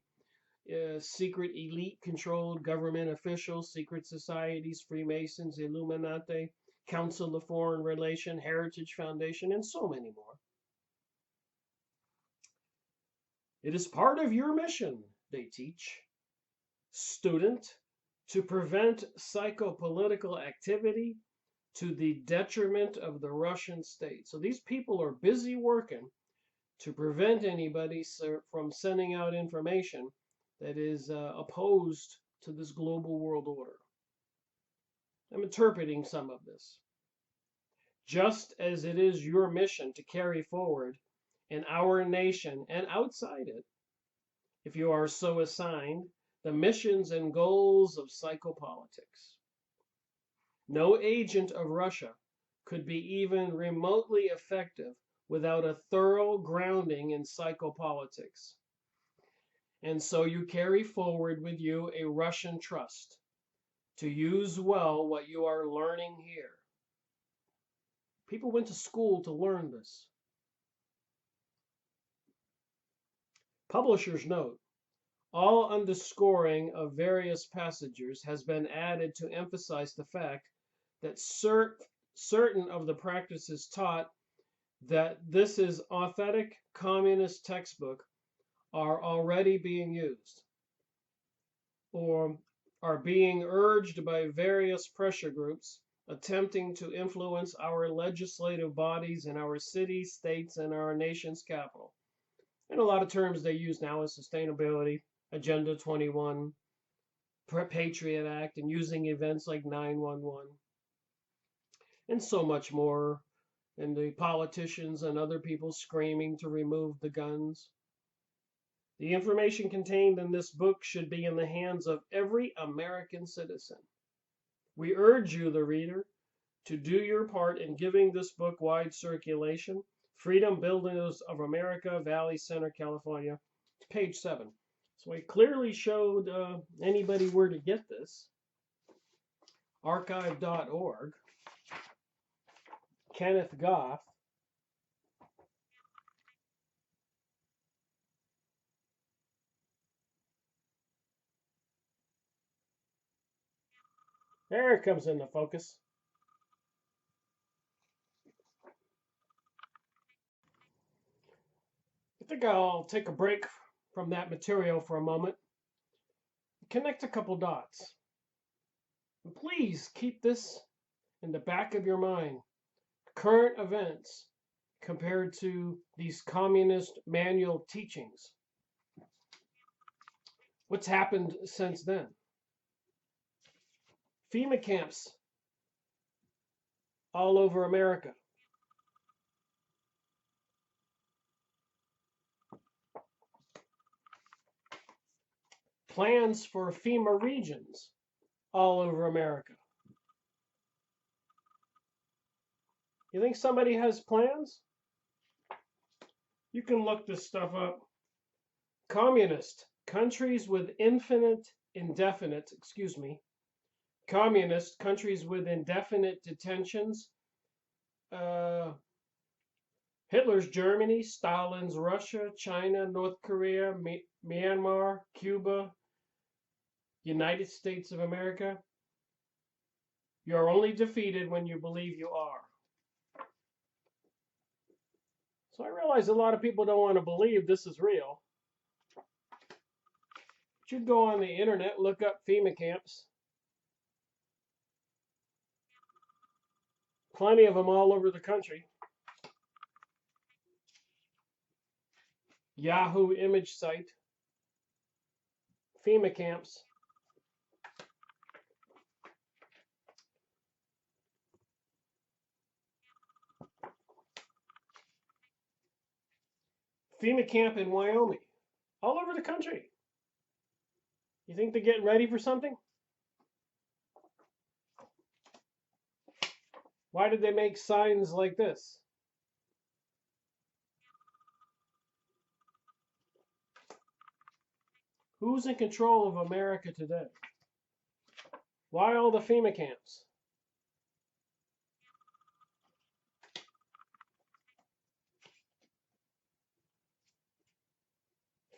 secret elite controlled government officials, secret societies, Freemasons, Illuminati, Council of Foreign Relations, Heritage Foundation, and so many more. It is part of your mission, they teach, student, to prevent psychopolitical activity to the detriment of the Russian state. So these people are busy working to prevent anybody from sending out information that is opposed to this global world order. I'm interpreting some of this. Just as it is your mission to carry forward in our nation and outside it, if you are so assigned, the missions and goals of psychopolitics. No agent of Russia could be even remotely effective without a thorough grounding in psychopolitics. And so you carry forward with you a Russian trust to use well what you are learning here. People went to school to learn this. Publisher's note. All underscoring of various passages has been added to emphasize the fact that certain of the practices taught that this is authentic communist textbook are already being used or are being urged by various pressure groups attempting to influence our legislative bodies in our cities, states, and our nation's capital. And a lot of terms they use now is sustainability, Agenda 21, Patriot Act, and using events like 9/11, and so much more, and the politicians and other people screaming to remove the guns. The information contained in this book should be in the hands of every American citizen. We urge you, the reader, to do your part in giving this book wide circulation. Freedom Builders of America, Valley Center, California, page 7. So I clearly showed anybody where to get this. Archive.org. Kenneth Goff. There it comes into focus. I think I'll take a break from that material for a moment. Connect a couple dots. And please keep this in the back of your mind. Current events compared to these communist manual teachings. What's happened since then? FEMA camps all over America. Plans for FEMA regions all over America. You think somebody has plans? You can look this stuff up. Communist countries with communist countries with indefinite detentions. Hitler's Germany, Stalin's Russia, China, North Korea, Myanmar, Cuba, United States of America. You're only defeated when you believe you are. So I realize a lot of people don't want to believe this is real. But you go on the internet, look up FEMA camps. Plenty of them all over the country. Yahoo image site. FEMA camps. FEMA camp in Wyoming. All over the country. You think they're getting ready for something? Why did they make signs like this? Who's in control of America today? Why all the FEMA camps?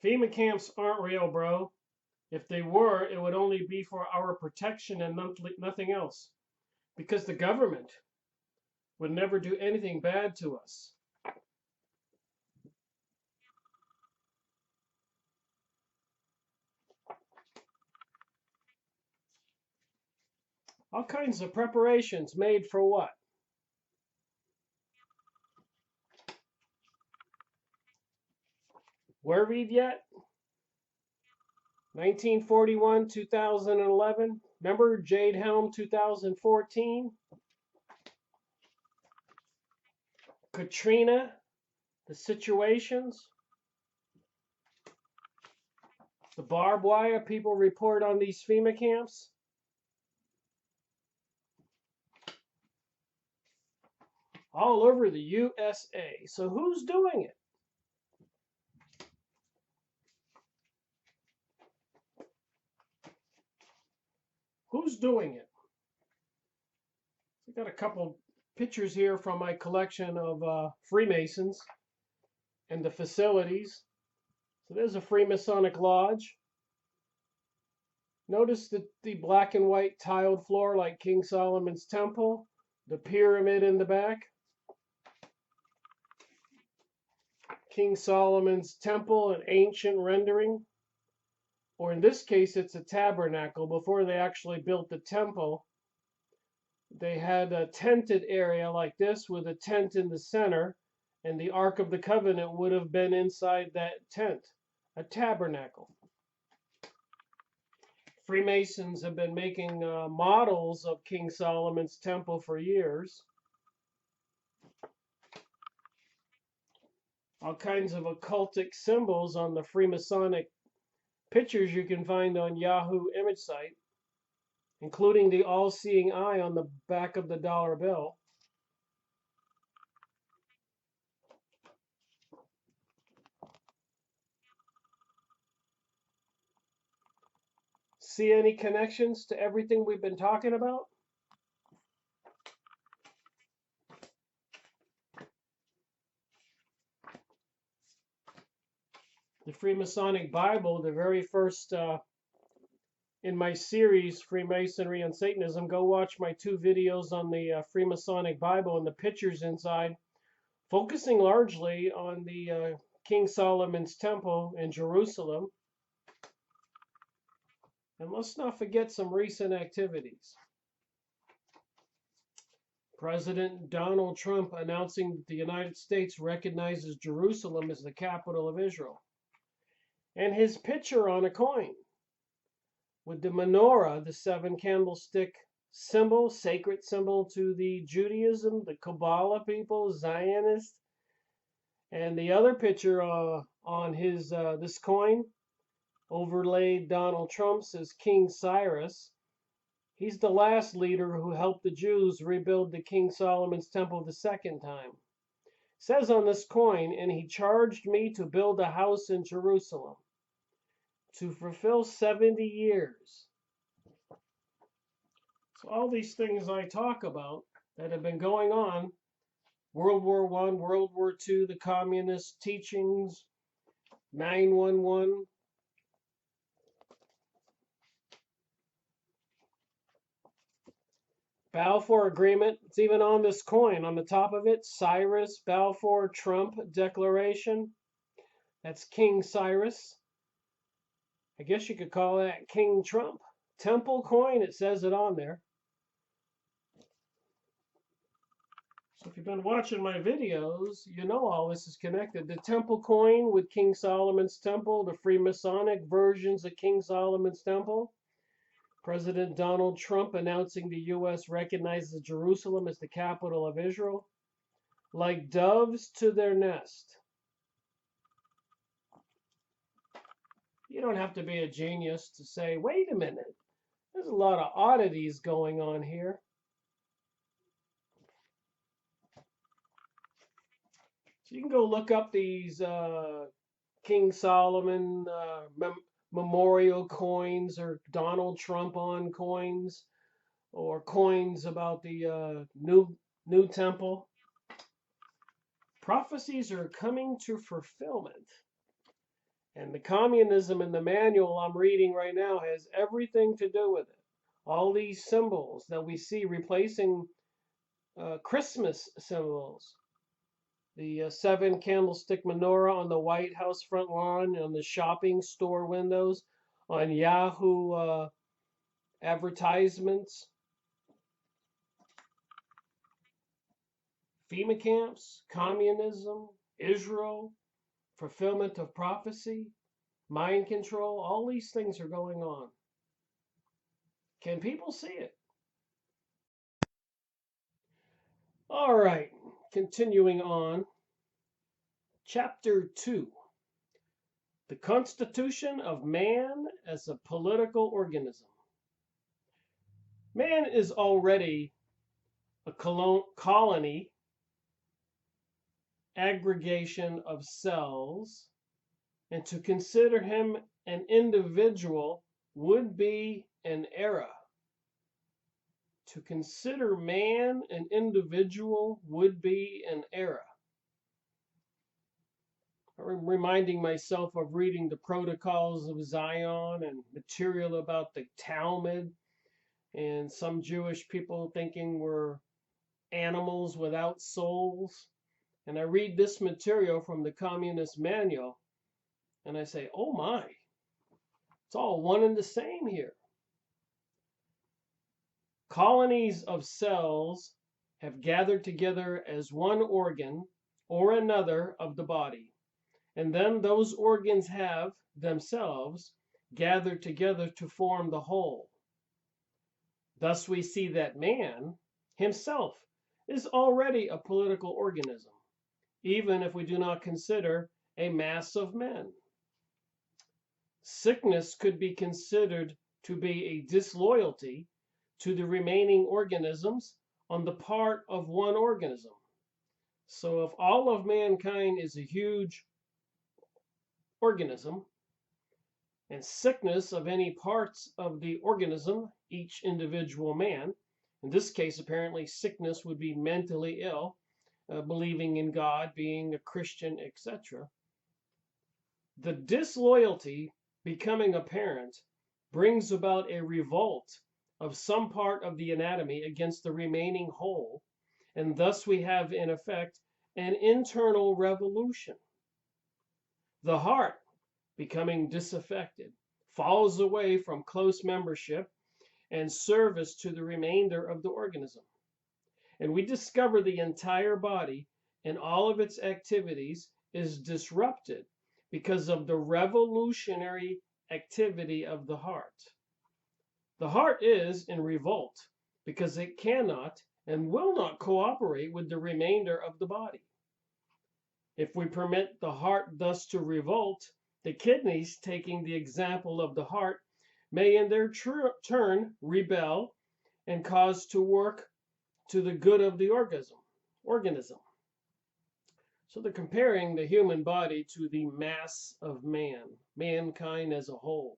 FEMA camps aren't real, bro. If they were, it would only be for our protection and nothing else. Because the government would never do anything bad to us. All kinds of preparations made for what? Worried yet? 1941, 2011. Remember Jade Helm 2014? Katrina, the situations, the barbed wire people report on these FEMA camps. All over the USA. So who's doing it? Who's doing it? I got a couple pictures here from my collection of Freemasons and the facilities. So there's a Freemasonic lodge. Notice the black and white tiled floor like King Solomon's temple, the pyramid in the back. King Solomon's temple, an ancient rendering. Or in this case, it's a tabernacle. Before they actually built the temple, they had a tented area like this with a tent in the center, and the Ark of the Covenant would have been inside that tent, a tabernacle. Freemasons have been making models of King Solomon's temple for years. All kinds of occultic symbols on the Freemasonic pictures you can find on Yahoo image site, including the all-seeing eye on the back of the dollar bill. See any connections to everything we've been talking about? The Freemasonic Bible, the very first in my series, Freemasonry and Satanism, go watch my 2 videos on the Freemasonic Bible and the pictures inside, focusing largely on the King Solomon's Temple in Jerusalem. And let's not forget some recent activities. President Donald Trump announcing that the United States recognizes Jerusalem as the capital of Israel. And his picture on a coin with the menorah, the 7 candlestick symbol, sacred symbol to the Judaism, the Kabbalah people, Zionist. And the other picture on his this coin, overlaid Donald Trump, says King Cyrus. He's the last leader who helped the Jews rebuild the King Solomon's temple the 2nd time. It says on this coin, and he charged me to build a house in Jerusalem to fulfill 70 years. So all these things I talk about that have been going on, World War I, World War II, the communist teachings, 9/11, Balfour Agreement, it's even on this coin, on the top of it, Cyrus, Balfour, Trump Declaration. That's King Cyrus. I guess you could call that King Trump. Temple coin, it says it on there. So if you've been watching my videos, you know all this is connected. The temple coin with King Solomon's Temple, the Freemasonic versions of King Solomon's Temple. President Donald Trump announcing the U.S. recognizes Jerusalem as the capital of Israel. Like doves to their nest. You don't have to be a genius to say, wait a minute, there's a lot of oddities going on here. So you can go look up these King Solomon memorial coins, or Donald Trump on coins, or coins about the new temple. Prophecies are coming to fulfillment. And the communism in the manual I'm reading right now has everything to do with it. All these symbols that we see replacing Christmas symbols. The 7 candlestick menorah on the White House front lawn, on the shopping store windows, on Yahoo advertisements, FEMA camps, communism, Israel, fulfillment of prophecy, mind control. All these things are going on. Can people see it? All right, continuing on. Chapter 2. The Constitution of Man as a Political Organism. Man is already a colony, aggregation of cells, and to consider him an individual would be an error. To consider man an individual would be an error. I'm reminding myself of reading the Protocols of Zion and material about the Talmud, and some Jewish people thinking we're animals without souls. And I read this material from the Communist Manual, and I say, oh my, it's all one and the same here. Colonies of cells have gathered together as one organ or another of the body, and then those organs have themselves gathered together to form the whole. Thus we see that man himself is already a political organism, even if we do not consider a mass of men. Sickness could be considered to be a disloyalty to the remaining organisms on the part of one organism. So if all of mankind is a huge organism, and sickness of any parts of the organism, each individual man, in this case apparently sickness would be mentally ill, believing in God, being a Christian, etc. The disloyalty becoming apparent brings about a revolt of some part of the anatomy against the remaining whole, and thus we have in effect an internal revolution. The heart, becoming disaffected, falls away from close membership and service to the remainder of the organism. And we discover the entire body and all of its activities is disrupted because of the revolutionary activity of the heart. The heart is in revolt because it cannot and will not cooperate with the remainder of the body. If we permit the heart thus to revolt, the kidneys, taking the example of the heart, may in their turn rebel and cause to work to the good of the organism. So they're comparing the human body to the mass of mankind as a whole.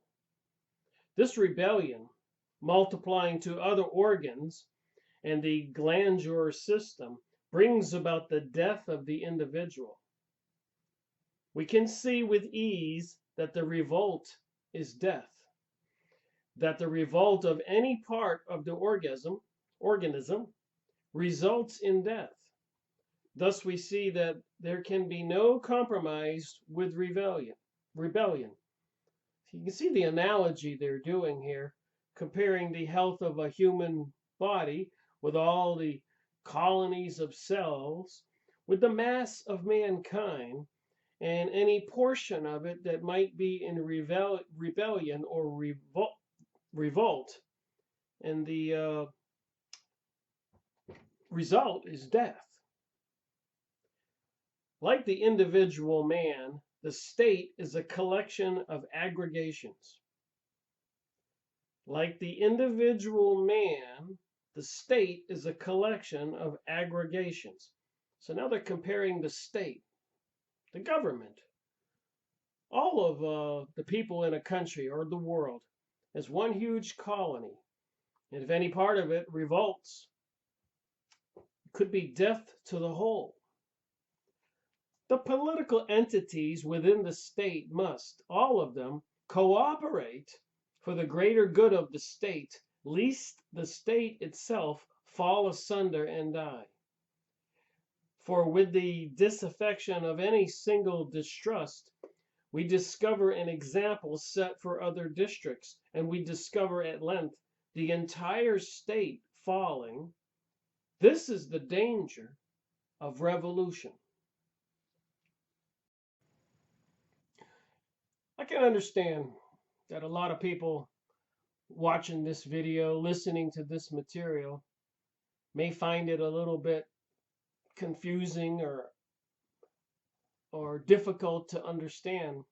This rebellion, multiplying to other organs and the glandular system, brings about the death of the individual. We can see with ease that the revolt is death, that the revolt of any part of the organism results in death. Thus we see that there can be no compromise with rebellion. You can see the analogy they're doing here, comparing the health of a human body with all the colonies of cells, with the mass of mankind, and any portion of it that might be in rebellion or revolt, and the result is death. Like the individual man, the state is a collection of aggregations. Like the individual man, the state is a collection of aggregations. So now they're comparing the state, the government, all of the people in a country or the world as one huge colony. And if any part of it revolts, it could be death to the whole. The political entities within the state must, all of them, cooperate for the greater good of the state, lest the state itself fall asunder and die. For with the disaffection of any single distrust, we discover an example set for other districts, and we discover at length the entire state falling. This is the danger of revolution. I can understand that a lot of people watching this video, listening to this material, may find it a little bit confusing or difficult to understand.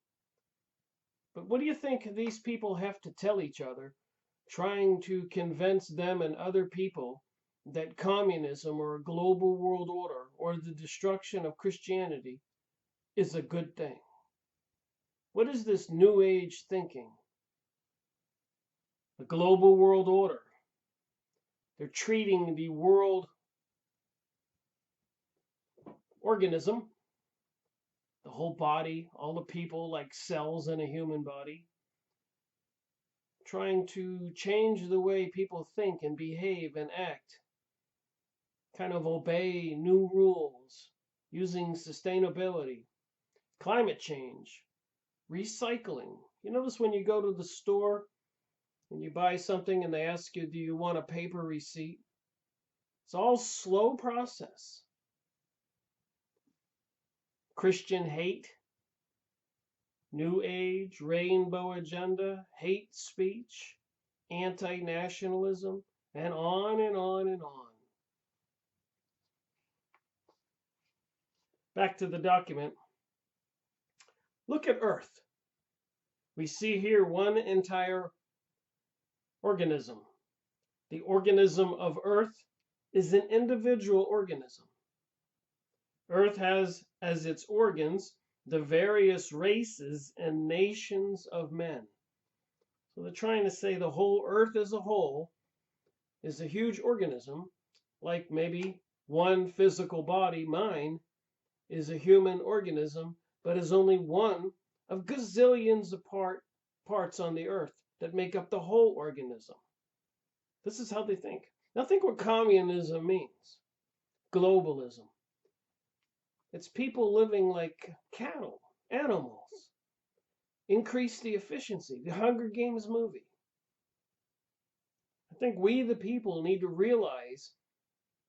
But what do you think these people have to tell each other, trying to convince them and other people that communism or a global world order or the destruction of Christianity is a good thing? What is this New Age thinking? The global world order. They're treating the world organism, the whole body, all the people like cells in a human body, trying to change the way people think and behave and act, kind of obey new rules, using sustainability, climate change, recycling. You notice when you go to the store and you buy something and they ask you, do you want a paper receipt? It's all slow process. Christian hate, New Age, rainbow agenda, hate speech, anti-nationalism, and on and on and on. Back to the document. Look at Earth. We see here one entire organism. The organism of Earth is an individual organism. Earth has as its organs the various races and nations of men. So they're trying to say the whole Earth as a whole is a huge organism, like maybe one physical body, mine, is a human organism, but is only one of gazillions of parts on the Earth that make up the whole organism. This is how they think. Now think what communism means. Globalism. It's people living like cattle, animals. Increase the efficiency. The Hunger Games movie. I think we, the people, need to realize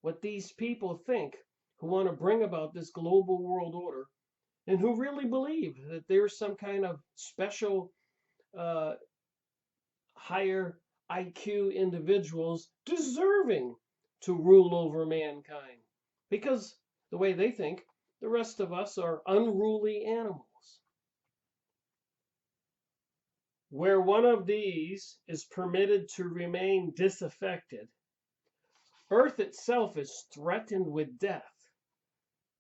what these people think who want to bring about this global world order and who really believe that there's some kind of special higher IQ individuals deserving to rule over mankind. Because the way they think, the rest of us are unruly animals. Where one of these is permitted to remain disaffected, Earth itself is threatened with death.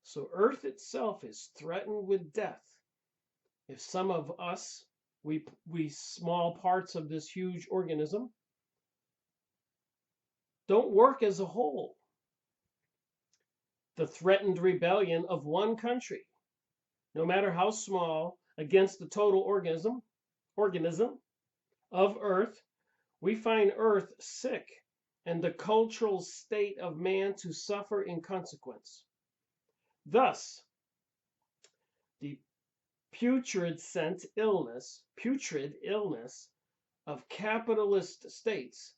So Earth itself is threatened with death. If some of us, we small parts of this huge organism, don't work as a whole, the threatened rebellion of one country, no matter how small, against the total organism of Earth, we find Earth sick and the cultural state of man to suffer in consequence. Thus, the putrid illness of capitalist states.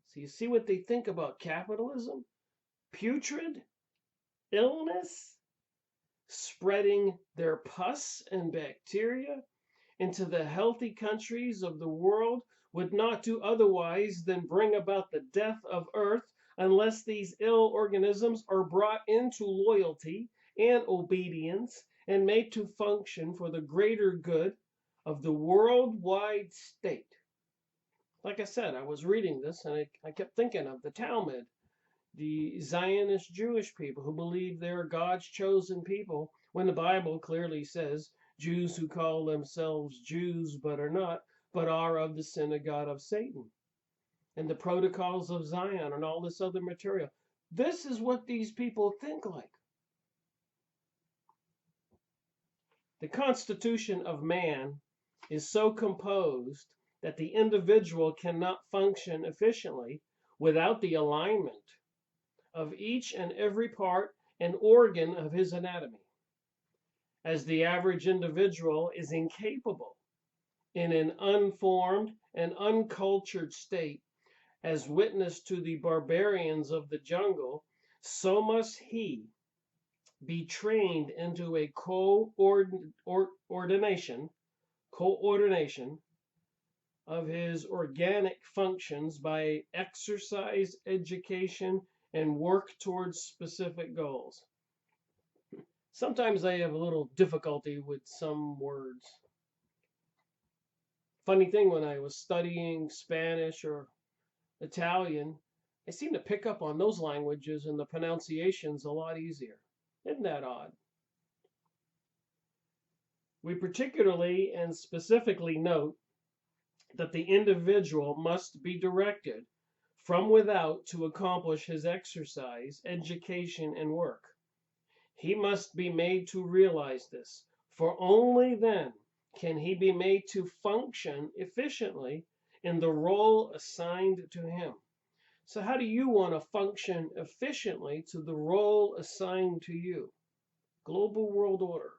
So you see what they think about capitalism? Putrid illness, spreading their pus and bacteria into the healthy countries of the world, would not do otherwise than bring about the death of Earth unless these ill organisms are brought into loyalty and obedience and made to function for the greater good of the worldwide state. Like I said, I was reading this and I kept thinking of the Talmud, the Zionist Jewish people who believe they're God's chosen people, when the Bible clearly says Jews who call themselves Jews but are not, but are of the synagogue of Satan, and the protocols of Zion and all this other material. This is what these people think like. The constitution of man is so composed that the individual cannot function efficiently without the alignment of each and every part and organ of his anatomy, as the average individual is incapable in an unformed and uncultured state, as witness to the barbarians of the jungle, so must he be trained into a coordination of his organic functions by exercise, education, and work towards specific goals. Sometimes I have a little difficulty with some words. Funny thing, when I was studying Spanish or Italian, I seem to pick up on those languages and the pronunciations a lot easier. Isn't that odd? We particularly and specifically note that the individual must be directed from without to accomplish his exercise, education, and work. He must be made to realize this, for only then can he be made to function efficiently in the role assigned to him. So how do you want to function efficiently to the role assigned to you? Global world order,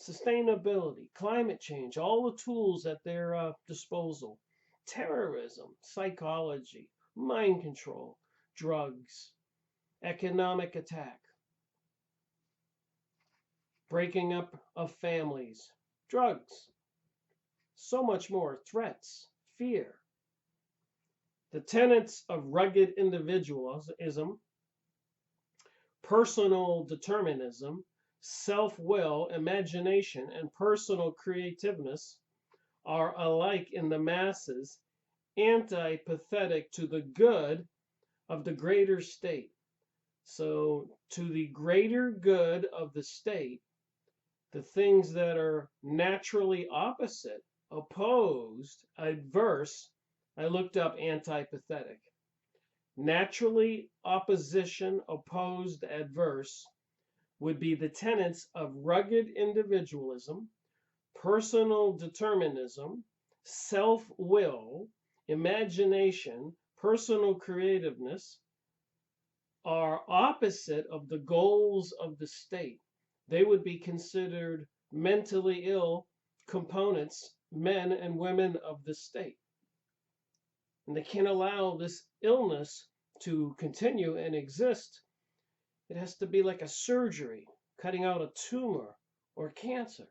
sustainability, climate change, all the tools at their disposal, terrorism, psychology, mind control, drugs, economic attack, breaking up of families, drugs, so much more, threats, fear. The tenets of rugged individualism, personal determinism, self-will, imagination, and personal creativeness are alike in the masses antipathetic to the good of the greater state. So, to the greater good of the state, the things that are naturally opposite, opposed, adverse, I looked up antipathetic. Naturally opposition, opposed, adverse would be the tenets of rugged individualism, personal determinism, self-will, imagination, personal creativeness, are opposite of the goals of the state. They would be considered mentally ill components, men and women of the state. And they can't allow this illness to continue and exist. It has to be like a surgery, cutting out a tumor or cancer.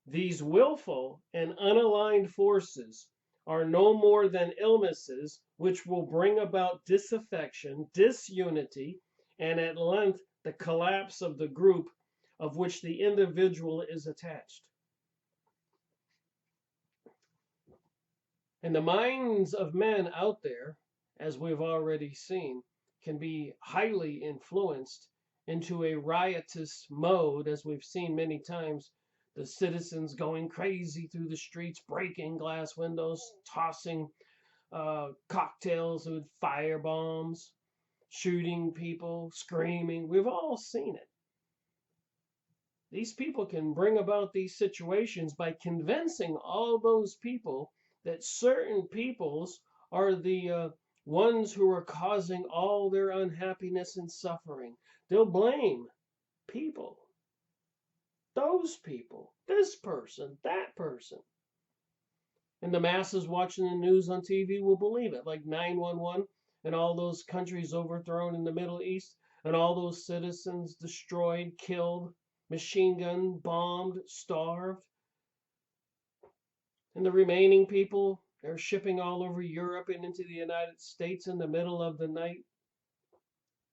These willful and unaligned forces are no more than illnesses which will bring about disaffection, disunity, and at length the collapse of the group of which the individual is attached. And the minds of men out there, as we've already seen, can be highly influenced into a riotous mode, as we've seen many times. The citizens going crazy through the streets, breaking glass windows, tossing cocktails with fire bombs, shooting people, screaming. We've all seen it. These people can bring about these situations by convincing all those people that certain peoples are the ones who are causing all their unhappiness and suffering. They'll blame people. Those people, this person, that person. And the masses watching the news on TV will believe it, like 911 and all those countries overthrown in the Middle East and all those citizens destroyed, killed, machine gun, bombed, starved. And the remaining people, they're shipping all over Europe and into the United States in the middle of the night.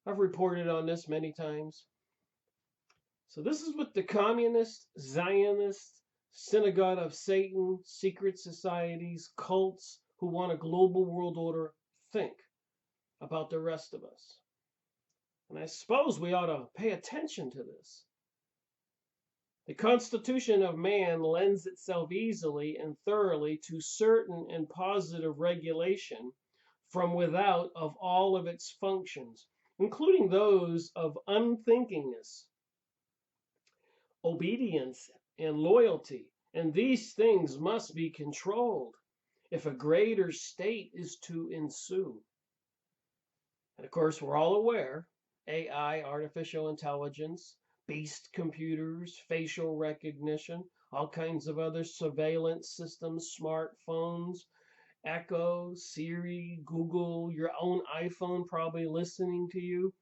I've reported on this many times. So this is what the communist, Zionist, synagogue of Satan, secret societies, cults who want a global world order think about the rest of us. And I suppose we ought to pay attention to this. The constitution of man lends itself easily and thoroughly to certain and positive regulation from without of all of its functions, including those of unthinkingness, obedience, and loyalty. And these things must be controlled if a greater state is to ensue. And of course, we're all aware AI, artificial intelligence, beast computers, facial recognition, all kinds of other surveillance systems, smartphones, Echo, Siri, Google, your own iPhone probably listening to you,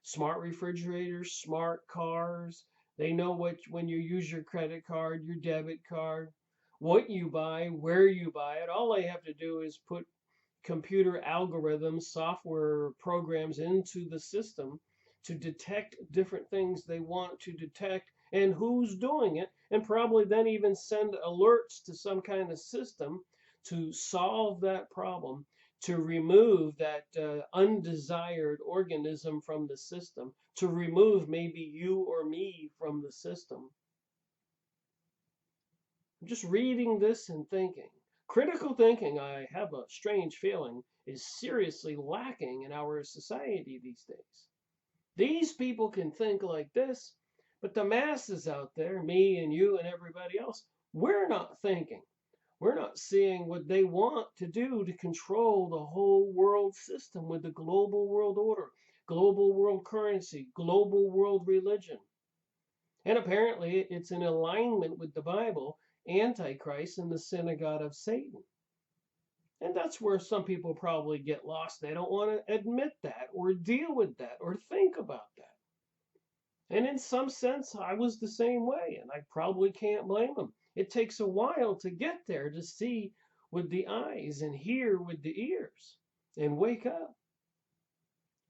smart refrigerators, smart cars. They know when you use your credit card, your debit card, what you buy, where you buy it. All they have to do is put computer algorithms, software programs into the system to detect different things they want to detect and who's doing it, and probably then even send alerts to some kind of system to solve that problem, to remove that undesired organism from the system, to remove maybe you or me from the system. I'm just reading this and thinking. Critical thinking, I have a strange feeling, is seriously lacking in our society these days. These people can think like this, but the masses out there, me and you and everybody else, we're not thinking. We're not seeing what they want to do to control the whole world system with the global world order, global world currency, global world religion. And apparently it's in alignment with the Bible, Antichrist, and the synagogue of Satan. And that's where some people probably get lost. They don't want to admit that or deal with that or think about that. And in some sense, I was the same way, and I probably can't blame them. It takes a while to get there, to see with the eyes and hear with the ears and wake up.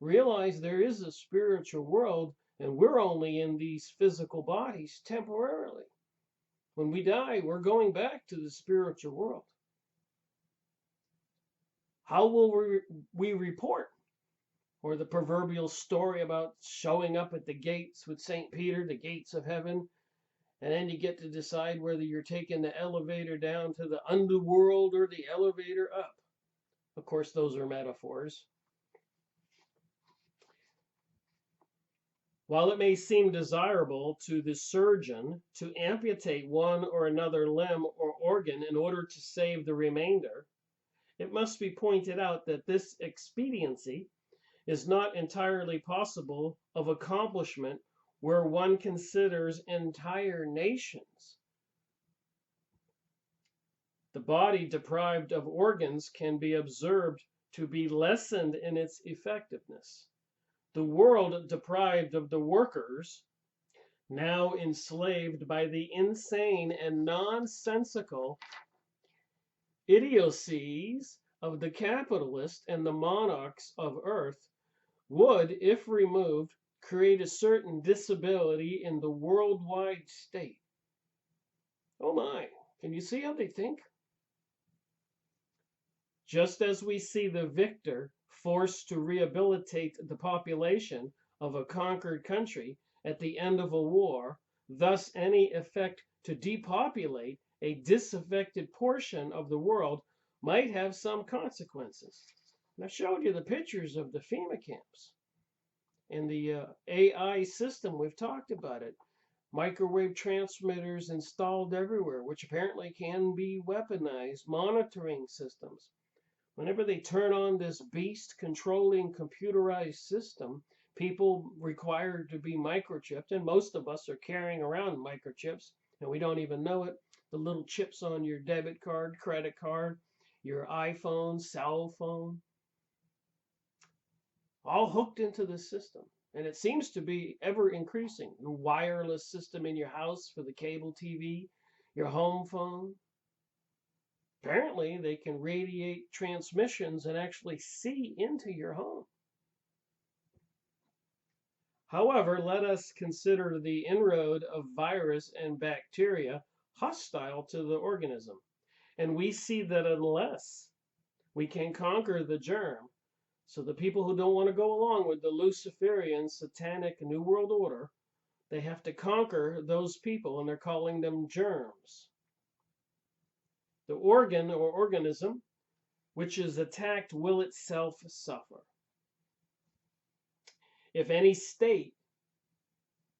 Realize there is a spiritual world, and we're only in these physical bodies temporarily. When we die, we're going back to the spiritual world. How will we report? Or the proverbial story about showing up at the gates with St. Peter, the gates of heaven, and then you get to decide whether you're taking the elevator down to the underworld or the elevator up. Of course, those are metaphors. While it may seem desirable to the surgeon to amputate one or another limb or organ in order to save the remainder, it must be pointed out that this expediency is not entirely possible of accomplishment where one considers entire nations. The body deprived of organs can be observed to be lessened in its effectiveness. The world deprived of the workers, now enslaved by the insane and nonsensical idiocies of the capitalists and the monarchs of earth, would, if removed, create a certain disability in the worldwide state. Oh my, can you see how they think? Just as we see the victor forced to rehabilitate the population of a conquered country at the end of a war, thus any effect to depopulate a disaffected portion of the world might have some consequences. And I showed you the pictures of the FEMA camps and the AI system. We've talked about it. Microwave transmitters installed everywhere, which apparently can be weaponized, monitoring systems. Whenever they turn on this beast controlling computerized system, people required to be microchipped, and most of us are carrying around microchips, and we don't even know it. The little chips on your debit card, credit card, your iPhone, cell phone, all hooked into the system. And it seems to be ever increasing. Your wireless system in your house for the cable TV, your home phone. Apparently, they can radiate transmissions and actually see into your home. However, let us consider the inroad of virus and bacteria hostile to the organism. And we see that unless we can conquer the germ, so the people who don't want to go along with the Luciferian satanic New World Order, they have to conquer those people, and they're calling them germs. The organ or organism which is attacked will itself suffer. If any state,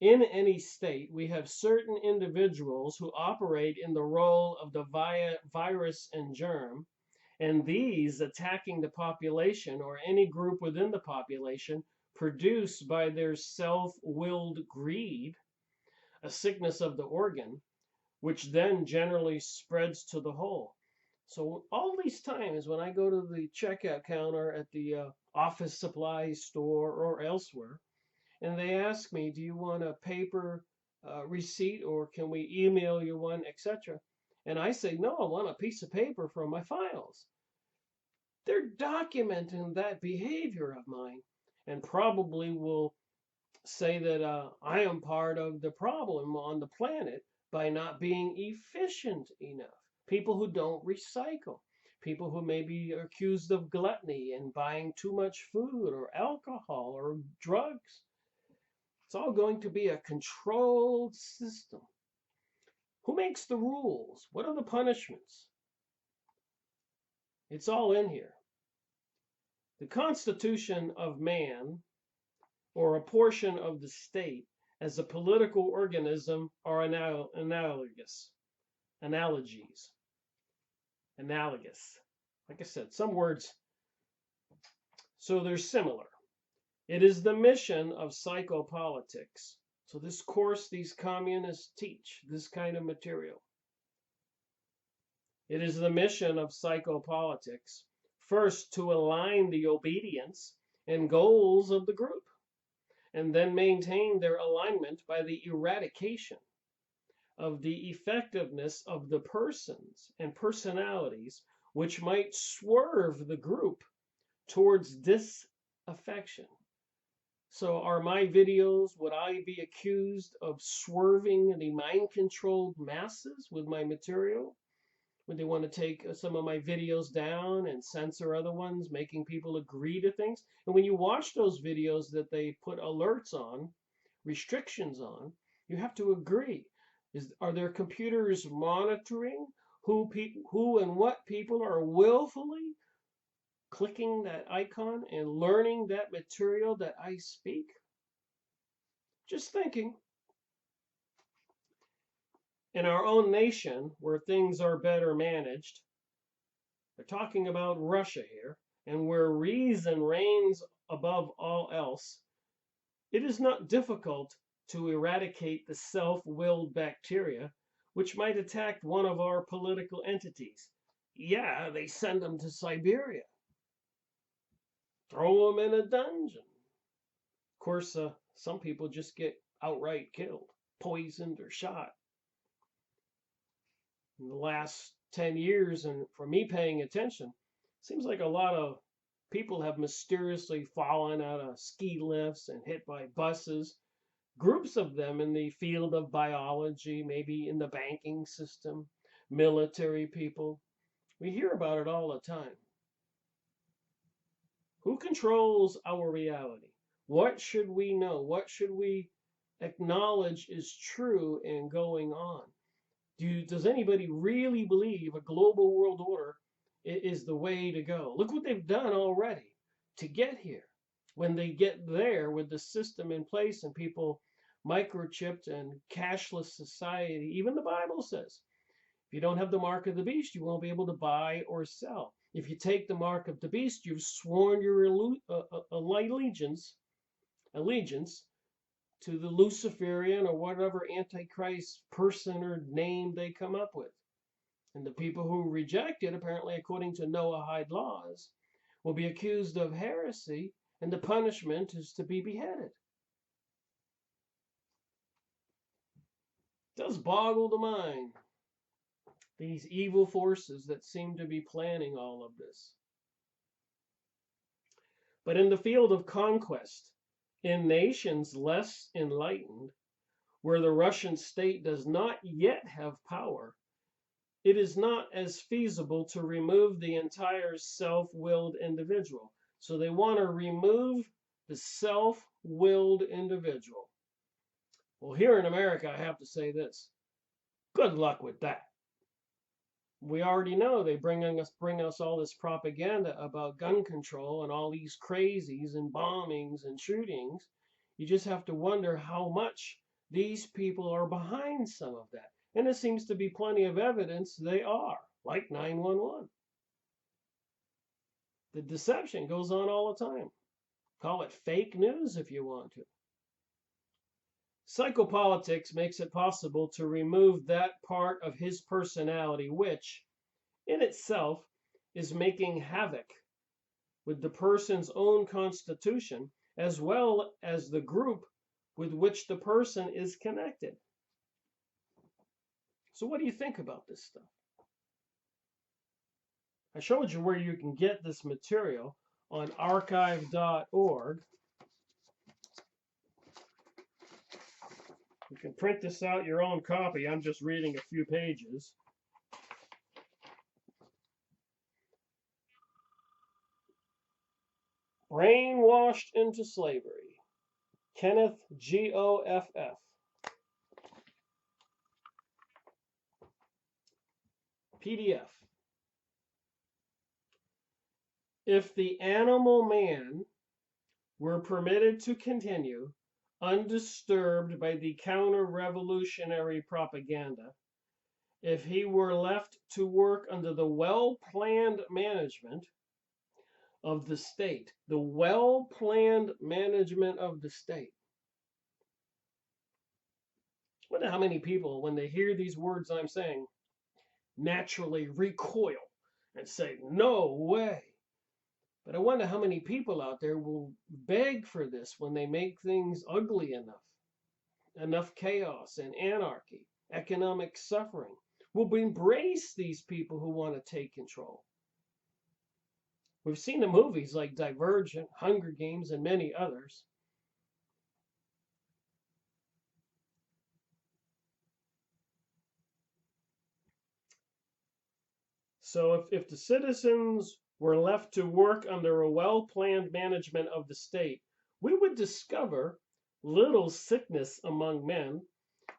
in any state, we have certain individuals who operate in the role of the virus and germ, and these attacking the population or any group within the population, produced by their self-willed greed, a sickness of the organ, which then generally spreads to the whole. So all these times when I go to the checkout counter at the office supply store or elsewhere, and they ask me, do you want a paper receipt or can we email you one, etc.? And I say, no, I want a piece of paper from my files. They're documenting that behavior of mine and probably will say that I am part of the problem on the planet by not being efficient enough. People who don't recycle, people who may be accused of gluttony and buying too much food or alcohol or drugs. It's all going to be a controlled system. Who makes the rules? What are the punishments? It's all in here. The constitution of man, or a portion of the state, as a political organism are analogous. Analogous. Like I said, some words, so they're similar. It is the mission of psychopolitics. So this course, these communists teach this kind of material. It is the mission of psychopolitics, first to align the obedience and goals of the group, and then maintain their alignment by the eradication of the effectiveness of the persons and personalities which might swerve the group towards disaffection. So are my videos, would I be accused of swerving the mind-controlled masses with my material? Would they want to take some of my videos down and censor other ones, making people agree to things? And when you watch those videos that they put alerts on, restrictions on, you have to agree. Are there computers monitoring who and what people are willfully clicking that icon and learning that material that I speak? Just thinking. In our own nation, where things are better managed, they're talking about Russia here, and where reason reigns above all else, it is not difficult to eradicate the self-willed bacteria which might attack one of our political entities. Yeah, they send them to Siberia. Throw them in a dungeon. Of course, some people just get outright killed, poisoned, or shot. In the last 10 years, and for me paying attention, it seems like a lot of people have mysteriously fallen out of ski lifts and hit by buses. Groups of them in the field of biology, maybe in the banking system, military people. We hear about it all the time. Who controls our reality? What should we know? What should we acknowledge is true and going on? Does anybody really believe a global world order is the way to go? Look what they've done already to get here. When they get there with the system in place and people microchipped and cashless society, even the Bible says, if you don't have the mark of the beast, you won't be able to buy or sell. If you take the mark of the beast, you've sworn your allegiance to the Luciferian or whatever Antichrist person or name they come up with. And the people who reject it, apparently according to Noahide laws, will be accused of heresy, and the punishment is to be beheaded. It does boggle the mind, these evil forces that seem to be planning all of this. But in the field of conquest, In nations less enlightened, where the Russian state does not yet have power, it is not as feasible to remove the entire self-willed individual. So they want to remove the self-willed individual. Well, here in America, I have to say this. Good luck with that. We already know they bring us all this propaganda about gun control and all these crazies and bombings and shootings. You just have to wonder how much these people are behind some of that. And there seems to be plenty of evidence they are, like 911. The deception goes on all the time. Call it fake news if you want to. Psychopolitics makes it possible to remove that part of his personality which, in itself, is making havoc with the person's own constitution as well as the group with which the person is connected. So what do you think about this stuff? I showed you where you can get this material on archive.org. You can print this out your own copy. I'm just reading a few pages. Brainwashed into Slavery. Kenneth Goff. PDF. If the animal man were permitted to continue undisturbed by the counter-revolutionary propaganda, if he were left to work under the well-planned management of the state, the well-planned management of the state. I wonder how many people, when they hear these words I'm saying, naturally recoil and say, no way. But I wonder how many people out there will beg for this when they make things ugly enough chaos and anarchy, economic suffering. Will embrace these people who want to take control. We've seen the movies like Divergent, Hunger Games, and many others. So if the citizens were left to work under a well-planned management of the state, we would discover little sickness among men,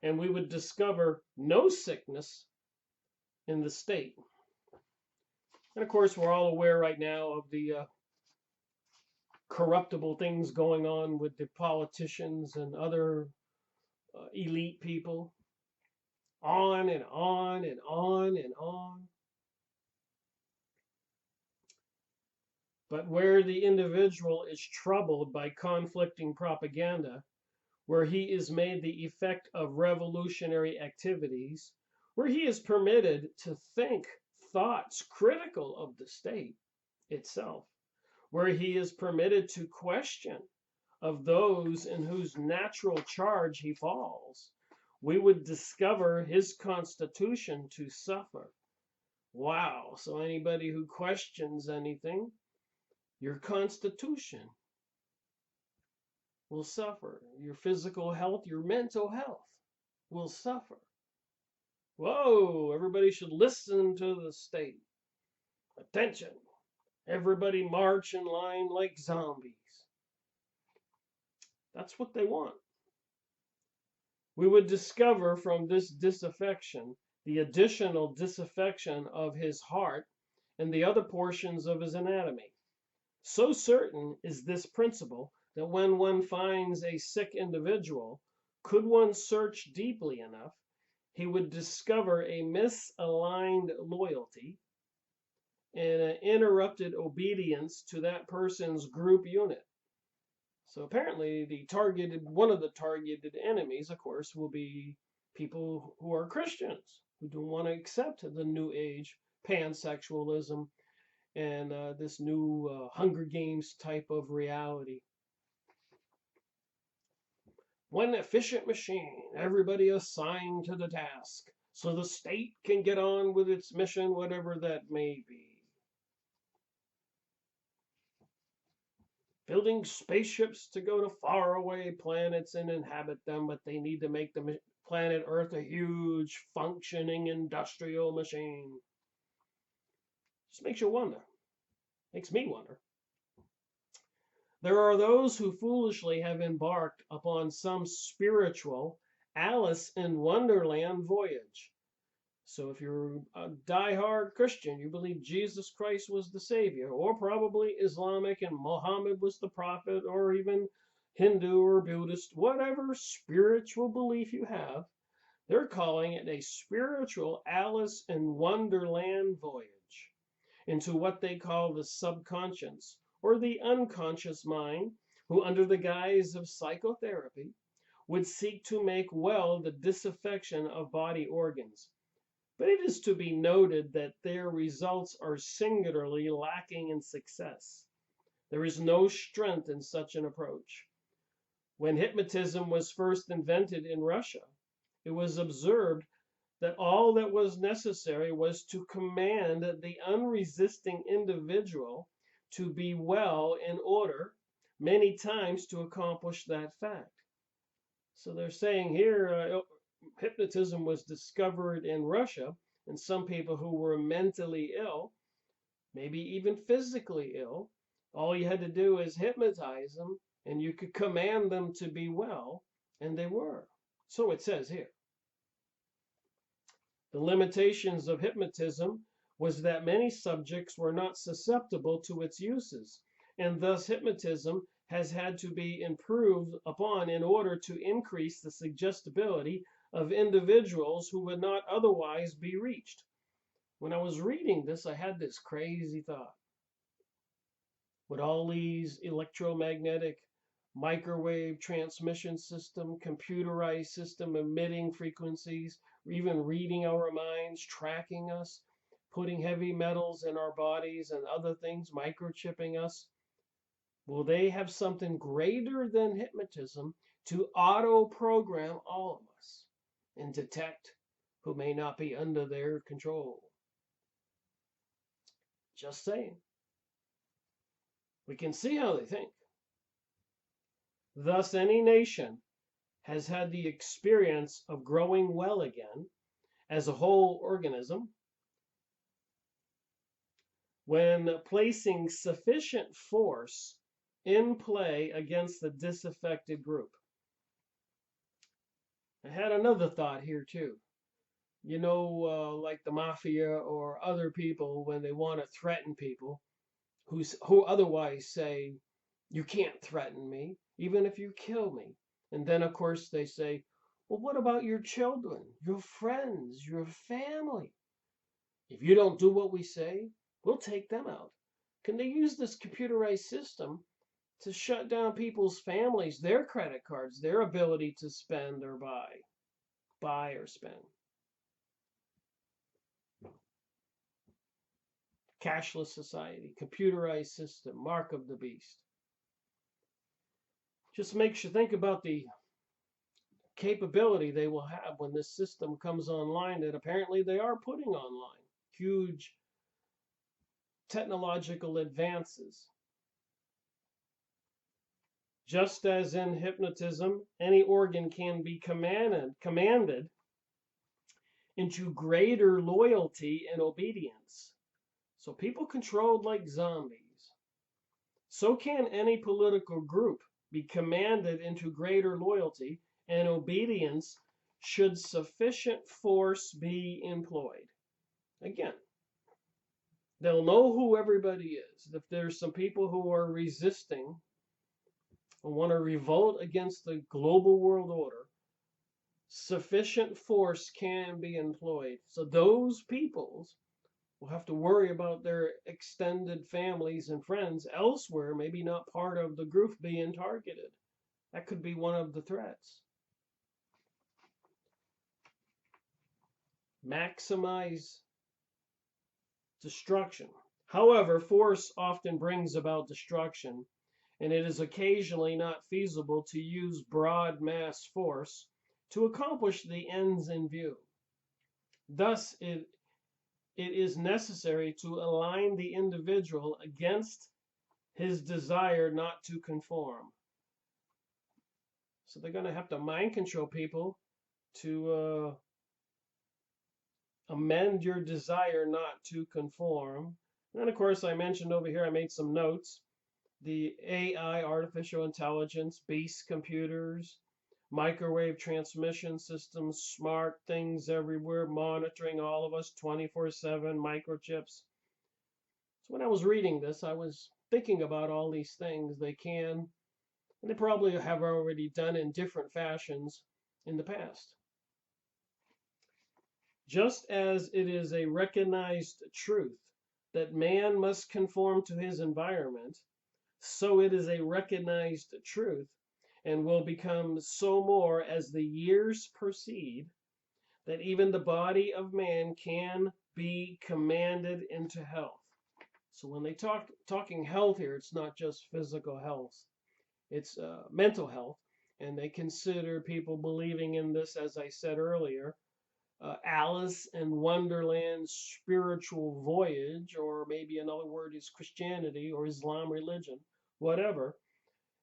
and we would discover no sickness in the state. And of course, we're all aware right now of the corruptible things going on with the politicians and other elite people. On and on and on and on. But where the individual is troubled by conflicting propaganda, where he is made the effect of revolutionary activities, where he is permitted to think thoughts critical of the state itself, where he is permitted to question of those in whose natural charge he falls, we would discover his constitution to suffer. Wow, so anybody who questions anything, your constitution will suffer. Your physical health, your mental health will suffer. Whoa, everybody should listen to the state. Attention. Everybody march in line like zombies. That's what they want. We would discover from this disaffection the additional disaffection of his heart and the other portions of his anatomy. So certain is this principle that when one finds a sick individual, could one search deeply enough, he would discover a misaligned loyalty and an interrupted obedience to that person's group unit. So apparently one of the targeted enemies, of course, will be people who are Christians, who don't want to accept the New Age pansexualism and this new Hunger Games type of reality. One efficient machine, everybody assigned to the task, so the state can get on with its mission, whatever that may be. building spaceships to go to faraway planets and inhabit them, but they need to make the planet Earth a huge, functioning industrial machine. Just makes you wonder. Makes me wonder. There are those who foolishly have embarked upon some spiritual Alice in Wonderland voyage. So if you're a die-hard Christian, you believe Jesus Christ was the Savior, or probably Islamic and Muhammad was the prophet, or even Hindu or Buddhist, whatever spiritual belief you have, they're calling it a spiritual Alice in Wonderland voyage into what they call the subconscious or the unconscious mind, who under the guise of psychotherapy would seek to make well the disaffection of body organs. But it is to be noted that their results are singularly lacking in success. There is no strength in such an approach. When hypnotism was first invented in Russia, it was observed that all that was necessary was to command the unresisting individual to be well in order many times to accomplish that fact. So they're saying here, hypnotism was discovered in Russia, and some people who were mentally ill, maybe even physically ill, all you had to do is hypnotize them, and you could command them to be well, and they were. So it says here. The limitations of hypnotism was that many subjects were not susceptible to its uses, and thus hypnotism has had to be improved upon in order to increase the suggestibility of individuals who would not otherwise be reached. When I was reading this, I had this crazy thought. With all these electromagnetic microwave transmission system, computerized system emitting frequencies, even reading our minds, tracking us, putting heavy metals in our bodies and other things, microchipping us, will they have something greater than hypnotism to auto-program all of us and detect who may not be under their control? Just saying. We can see how they think. Thus, any nation has had the experience of growing well again as a whole organism when placing sufficient force in play against the disaffected group. I had another thought here too. You know, like the mafia or other people, when they want to threaten people who otherwise say, you can't threaten me, even if you kill me. And then, of course, they say, well, what about your children, your friends, your family? If you don't do what we say, we'll take them out. Can they use this computerized system to shut down people's families, their credit cards, their ability to spend or buy or spend? Cashless society, computerized system, mark of the beast. Just makes you think about the capability they will have when this system comes online that apparently they are putting online. Huge technological advances. Just as in hypnotism, any organ can be commanded into greater loyalty and obedience. So people controlled like zombies. So can any political group be commanded into greater loyalty and obedience should sufficient force be employed. Again, they'll know who everybody is. If there's some people who are resisting and want to revolt against the global world order, sufficient force can be employed. So those peoples will have to worry about their extended families and friends elsewhere, maybe not part of the group being targeted. That could be one of the threats. Maximize destruction. However, force often brings about destruction, and it is occasionally not feasible to use broad mass force to accomplish the ends in view. Thus, it is necessary to align the individual against his desire not to conform. So they're going to have to mind control people to amend your desire not to conform. And then, of course, I mentioned over here, I made some notes. The AI, artificial intelligence, beast computers, microwave transmission systems, smart things everywhere, monitoring all of us 24/7, microchips. So when I was reading this, I was thinking about all these things they can, and they probably have already done in different fashions in the past. Just as it is a recognized truth that man must conform to his environment, so it is a recognized truth and will become so more as the years proceed, that even the body of man can be commanded into health. So when they talking health here, it's not just physical health, it's mental health. And they consider people believing in this, as I said earlier, Alice in Wonderland spiritual voyage, or maybe another word is Christianity or Islam religion, whatever.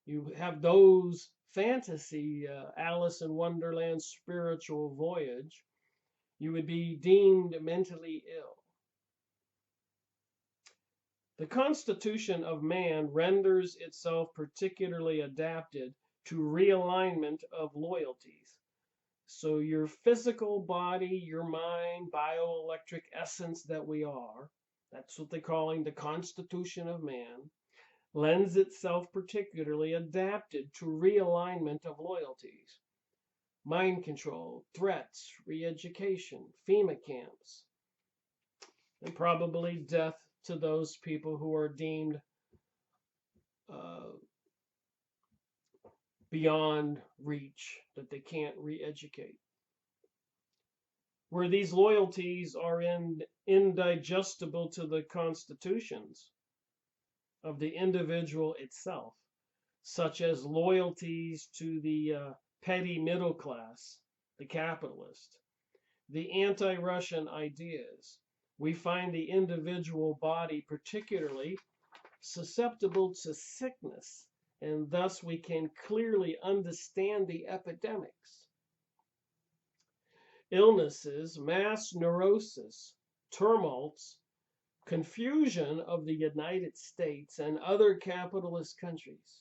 You have those fantasy Alice in Wonderland spiritual voyage, you would be deemed mentally ill. The constitution of man renders itself particularly adapted to realignment of loyalties. So your physical body, your mind, bioelectric essence that we are, that's what they're calling the constitution of man, lends itself particularly adapted to realignment of loyalties. Mind control, threats, re-education, FEMA camps, and probably death to those people who are deemed beyond reach, that they can't re-educate. Where these loyalties are indigestible to the constitutions of the individual itself, such as loyalties to the petty middle class, the capitalist, the anti-Russian ideas, we find the individual body particularly susceptible to sickness, and thus we can clearly understand the epidemics. Illnesses, mass neurosis, tumults, confusion of the United States and other capitalist countries.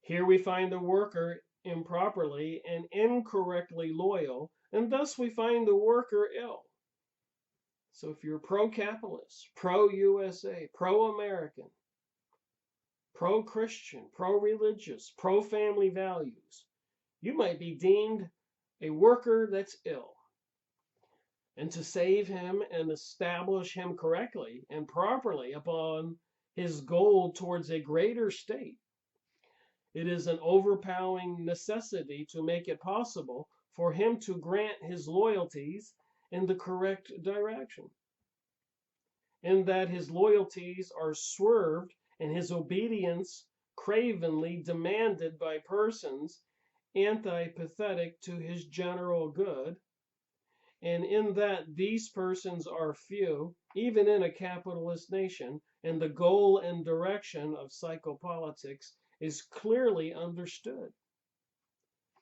Here we find the worker improperly and incorrectly loyal, and thus we find the worker ill. So if you're pro-capitalist, pro-USA, pro-American, pro-Christian, pro-religious, pro-family values, you might be deemed a worker that's ill. And to save him and establish him correctly and properly upon his goal towards a greater state, it is an overpowering necessity to make it possible for him to grant his loyalties in the correct direction, in that his loyalties are swerved and his obedience cravenly demanded by persons antipathetic to his general good, and in that these persons are few, even in a capitalist nation, and the goal and direction of psychopolitics is clearly understood.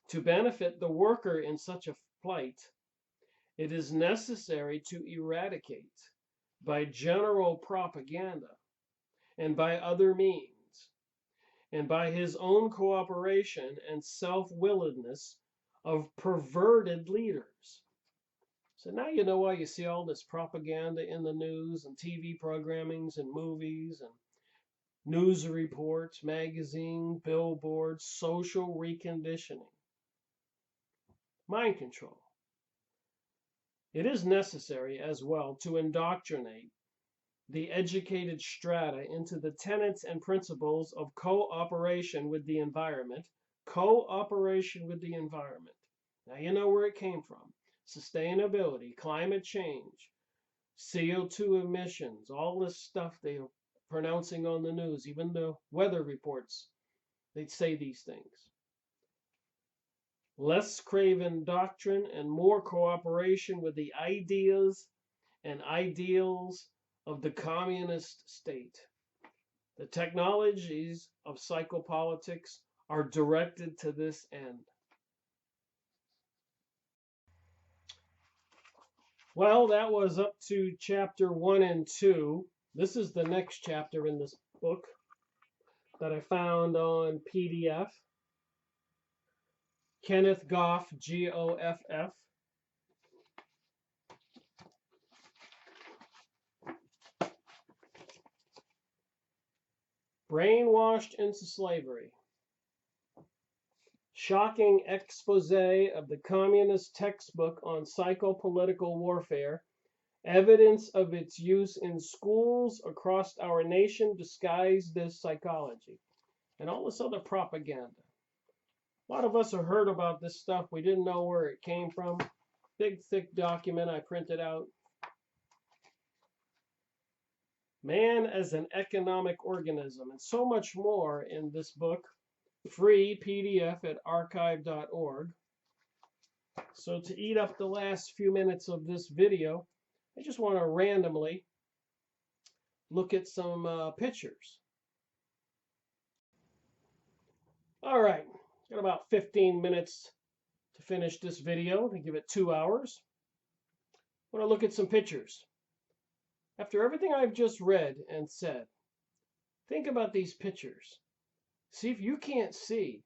To benefit the worker in such a plight, it is necessary to eradicate by general propaganda and by other means, and by his own cooperation and self-willedness of perverted leaders. So now you know why you see all this propaganda in the news and TV programmings and movies and news reports, magazine, billboards, social reconditioning, mind control. It is necessary as well to indoctrinate the educated strata into the tenets and principles of cooperation with the environment. Cooperation with the environment. Now you know where it came from. Sustainability, climate change, CO2 emissions, all this stuff they are pronouncing on the news, even the weather reports, they say these things. Less craven doctrine and more cooperation with the ideas and ideals of the communist state. The technologies of psychopolitics are directed to this end. Well, that was up to chapter 1 and 2. This is the next chapter in this book that I found on PDF. Kenneth Goff, Goff. Brainwashed into Slavery. Shocking expose of the communist textbook on psychopolitical warfare. Evidence of its use in schools across our nation disguised as psychology. And all this other propaganda. A lot of us have heard about this stuff. We didn't know where it came from. Big, thick document I printed out. Man as an economic organism, and so much more in this book. Free PDF at archive.org. So to eat up the last few minutes of this video, I just want to randomly look at some pictures. All right, got about 15 minutes to finish this video, to give it 2 hours. I want to look at some pictures. After everything I've just read and said, think about these pictures. See if you can't see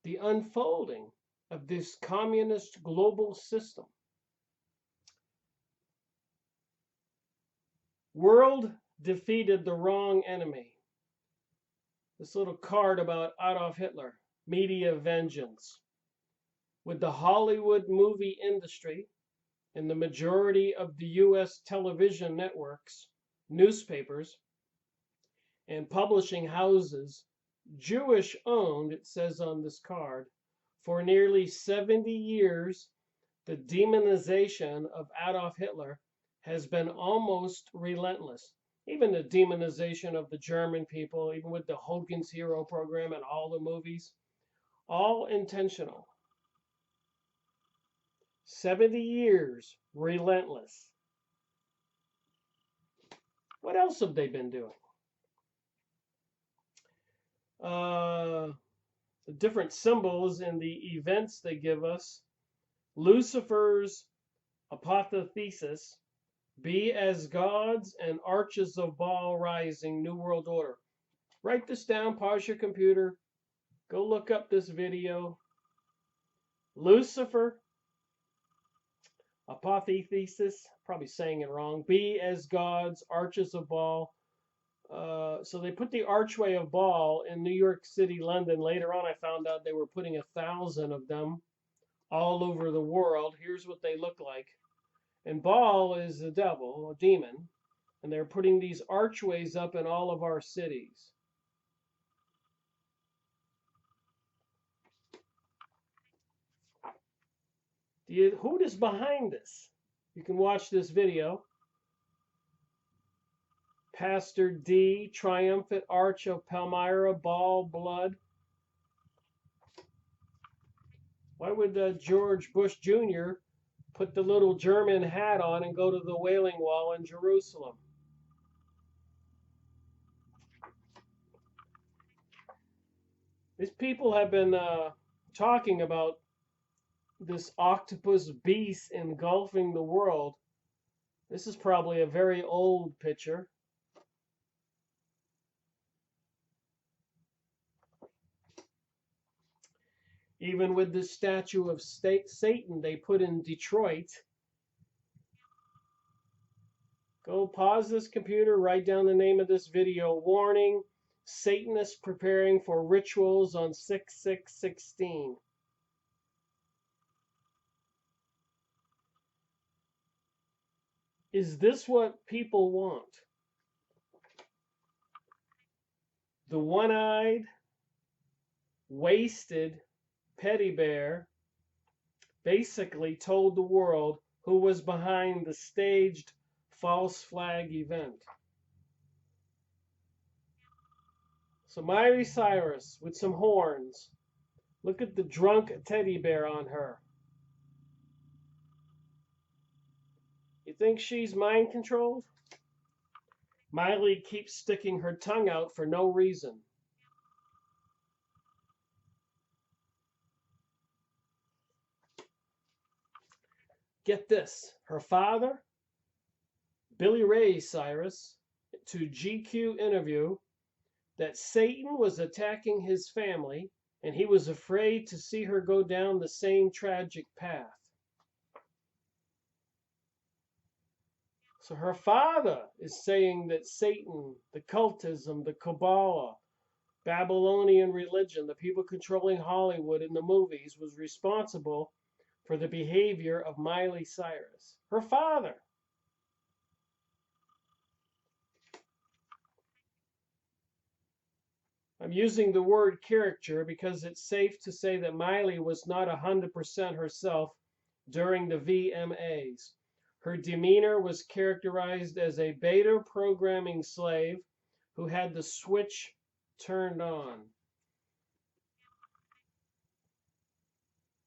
the unfolding of this communist global system. World defeated the wrong enemy. This little card about Adolf Hitler, media vengeance. With the Hollywood movie industry and the majority of the U.S. television networks, newspapers, and publishing houses Jewish owned, it says on this card, for nearly 70 years, the demonization of Adolf Hitler has been almost relentless. Even the demonization of the German people, even with the Hogan's Hero program and all the movies, all intentional. 70 years, relentless. What else have they been doing? The different symbols in the events they give us. Lucifer's apotheosis, be as gods and arches of Baal rising, New World Order. Write this down, pause your computer, go look up this video. Lucifer, apotheosis, probably saying it wrong, be as gods, arches of Baal. So they put the archway of Baal in New York City, London. Later on, I found out they were putting 1,000 of them all over the world. Here's what they look like. And Baal is the devil, a demon. And they're putting these archways up in all of our cities. Who is behind this? You can watch this video. Pastor D, Triumphant Arch of Palmyra, Baal, Blood. Why would George Bush Jr. put the little German hat on and go to the Wailing Wall in Jerusalem? These people have been talking about this octopus beast engulfing the world. This is probably a very old picture. Even with this statue of Satan they put in Detroit. Go pause this computer, write down the name of this video. Warning, Satanists preparing for rituals on 6/6/16. Is this what people want? The one-eyed, wasted Teddy Bear basically told the world who was behind the staged false flag event. So Miley Cyrus with some horns. Look at the drunk teddy bear on her. You think she's mind controlled? Miley keeps sticking her tongue out for no reason. Get this, her father, Billy Ray Cyrus, to GQ interview that Satan was attacking his family and he was afraid to see her go down the same tragic path. So her father is saying that Satan, the cultism, the Kabbalah, Babylonian religion, the people controlling Hollywood and the movies, was responsible for the behavior of Miley Cyrus. Her father. I'm using the word caricature because it's safe to say that Miley was not 100% herself during the VMAs. Her demeanor was characterized as a beta programming slave who had the switch turned on.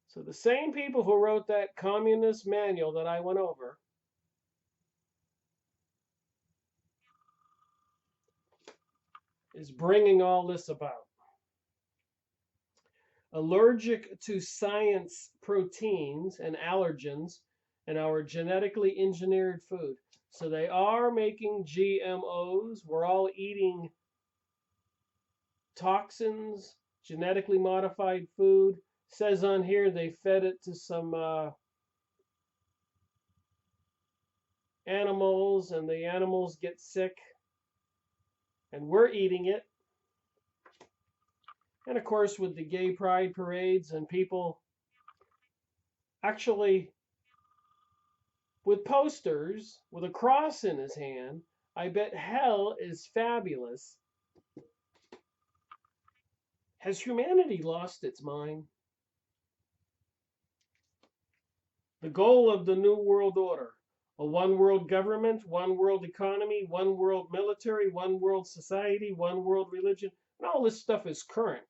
So the same people who wrote that communist manual that I went over is bringing all this about. Allergic to science proteins and allergens in our genetically engineered food. So they are making GMOs. We're all eating toxins, genetically modified food. Says on here they fed it to some animals and the animals get sick and we're eating it. And of course with the gay pride parades and people actually with posters with a cross in his hand, I bet hell is fabulous. Has humanity lost its mind? The goal of the New World Order, a one world government, one world economy, one world military, one world society, one world religion, and all this stuff is current.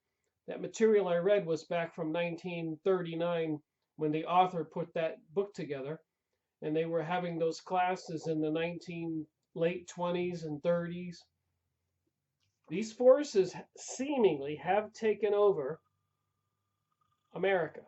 That material I read was back from 1939 when the author put that book together, and they were having those classes in the late 20s and 30s. These forces seemingly have taken over America.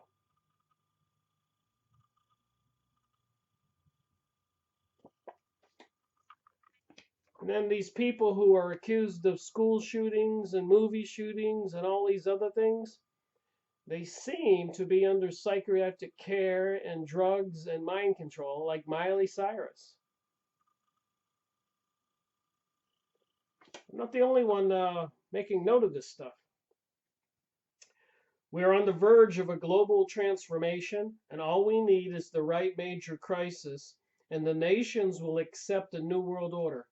And then these people who are accused of school shootings and movie shootings and all these other things, they seem to be under psychiatric care and drugs and mind control, like Miley Cyrus. I'm not the only one making note of this stuff. We are on the verge of a global transformation, and all we need is the right major crisis, and the nations will accept a new world order.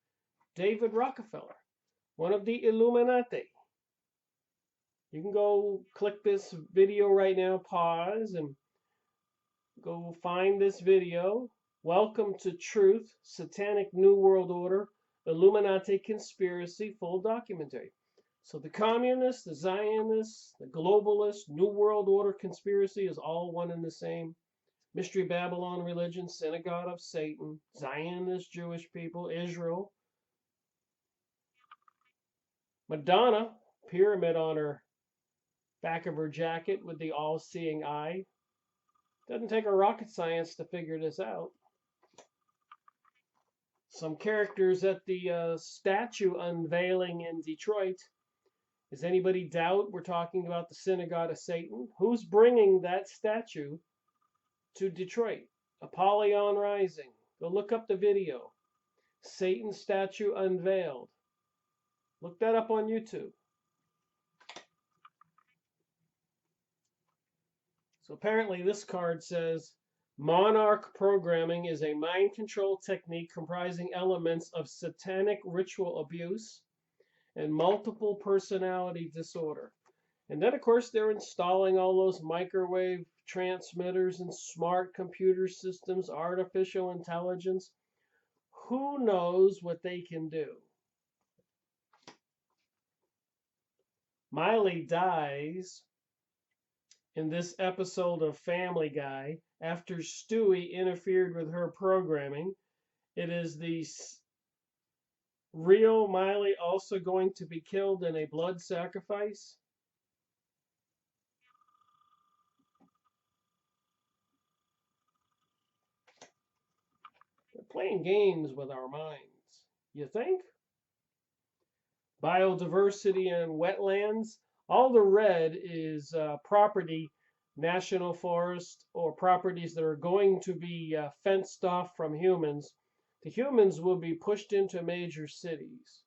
David Rockefeller, one of the Illuminati. You can go click this video right now, pause, and go find this video. Welcome to Truth, Satanic New World Order, Illuminati Conspiracy, full documentary. So the communists, the Zionists, the globalists, New World Order conspiracy is all one and the same. Mystery Babylon religion, synagogue of Satan, Zionist Jewish people, Israel. Madonna, pyramid on her back of her jacket with the all-seeing eye. Doesn't take a rocket science to figure this out. Some characters at the statue unveiling in Detroit. Does anybody doubt we're talking about the synagogue of Satan? Who's bringing that statue to Detroit? Apollyon Rising. Go look up the video. Satan statue unveiled. Look that up on YouTube. So apparently this card says, Monarch programming is a mind control technique comprising elements of satanic ritual abuse and multiple personality disorder. And then, of course, they're installing all those microwave transmitters and smart computer systems, artificial intelligence. Who knows what they can do? Miley dies in this episode of Family Guy after Stewie interfered with her programming. It is the real Miley also going to be killed in a blood sacrifice? They're playing games with our minds. You think? Biodiversity and wetlands. All the red is property, national forest, or properties that are going to be fenced off from humans. The humans will be pushed into major cities.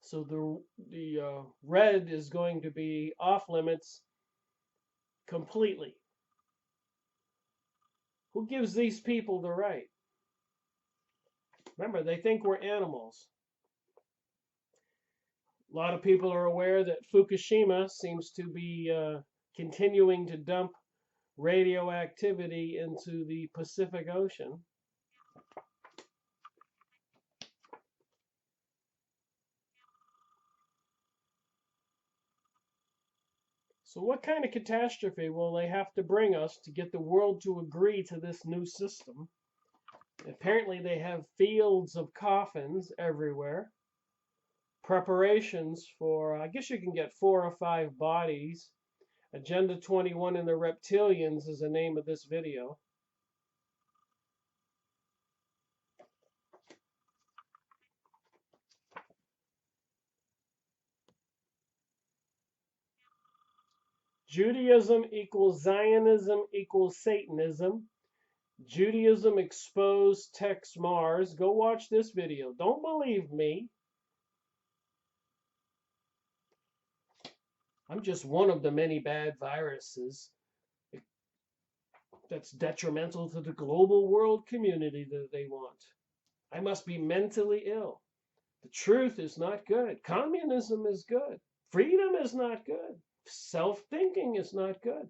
So the red is going to be off limits completely. Who gives these people the right? Remember, they think we're animals. A lot of people are aware that Fukushima seems to be continuing to dump radioactivity into the Pacific Ocean. So what kind of catastrophe will they have to bring us to get the world to agree to this new system? Apparently they have fields of coffins everywhere. Preparations for, I guess you can get 4 or 5 bodies. Agenda 21 and the Reptilians is the name of this video. Judaism equals Zionism equals Satanism. Judaism exposed text Mars. Go watch this video. Don't believe me. I'm just one of the many bad viruses that's detrimental to the global world community that they want. I must be mentally ill. The truth is not good. Communism is good. Freedom is not good. Self-thinking is not good.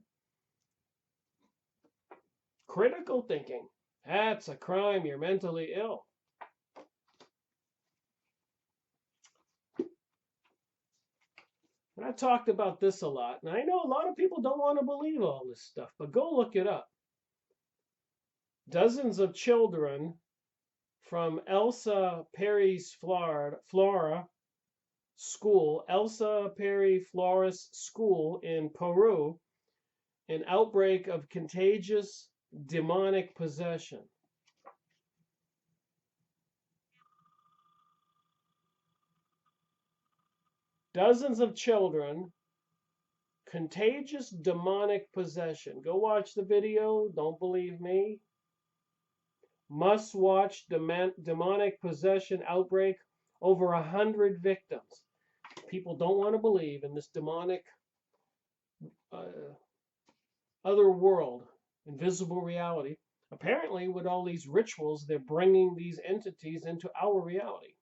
Critical thinking, that's a crime. You're mentally ill. And I've talked about this a lot, and I know a lot of people don't want to believe all this stuff, but go look it up. Dozens of children from Elsa Perry's Flora School, Elsa Perry Flores School in Peru, an outbreak of contagious demonic possession. Dozens of children, contagious demonic possession. Go watch the video. Don't believe me. Must watch demonic possession outbreak. Over 100 victims. People don't want to believe in this demonic other world, invisible reality. Apparently, with all these rituals, they're bringing these entities into our reality.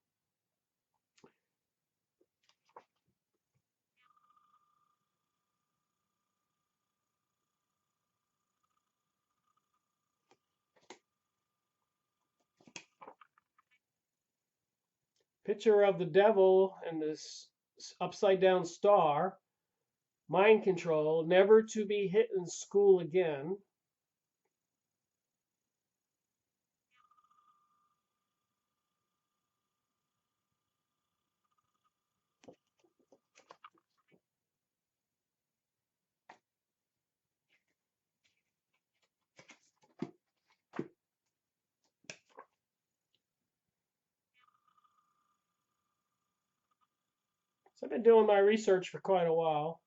Picture of the devil and this upside down star. Mind control, never to be hit in school again. So I've been doing my research for quite a while.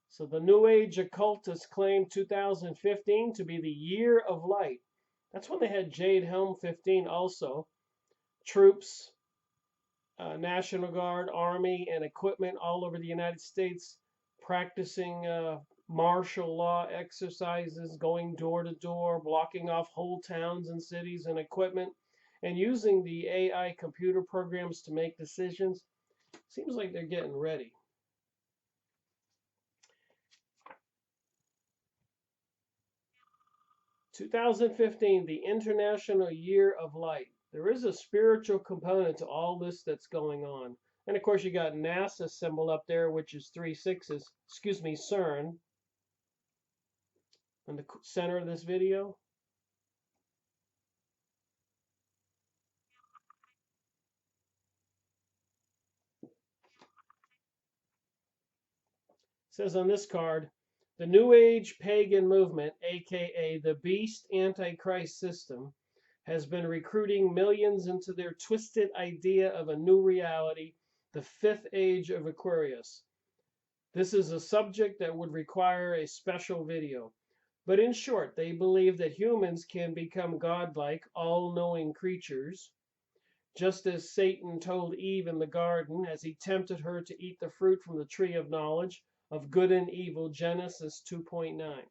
So the New Age occultists claim 2015 to be the year of light. That's when they had Jade Helm 15 also. Troops, National Guard, Army, and equipment all over the United States practicing martial law exercises, going door to door, blocking off whole towns and cities and equipment, and using the AI computer programs to make decisions. Seems like they're getting ready. "2015, the International Year of Light." There is a spiritual component to all this that's going on. And of course, you got NASA symbol up there, which is 3 6s. Excuse me, CERN. In the center of this video. says on this card, the New Age pagan movement, aka the Beast Antichrist system, has been recruiting millions into their twisted idea of a new reality, the fifth age of Aquarius. This is a subject that would require a special video. But in short, they believe that humans can become godlike, all-knowing creatures, just as Satan told Eve in the garden as he tempted her to eat the fruit from the tree of knowledge of good and evil, Genesis 2:9.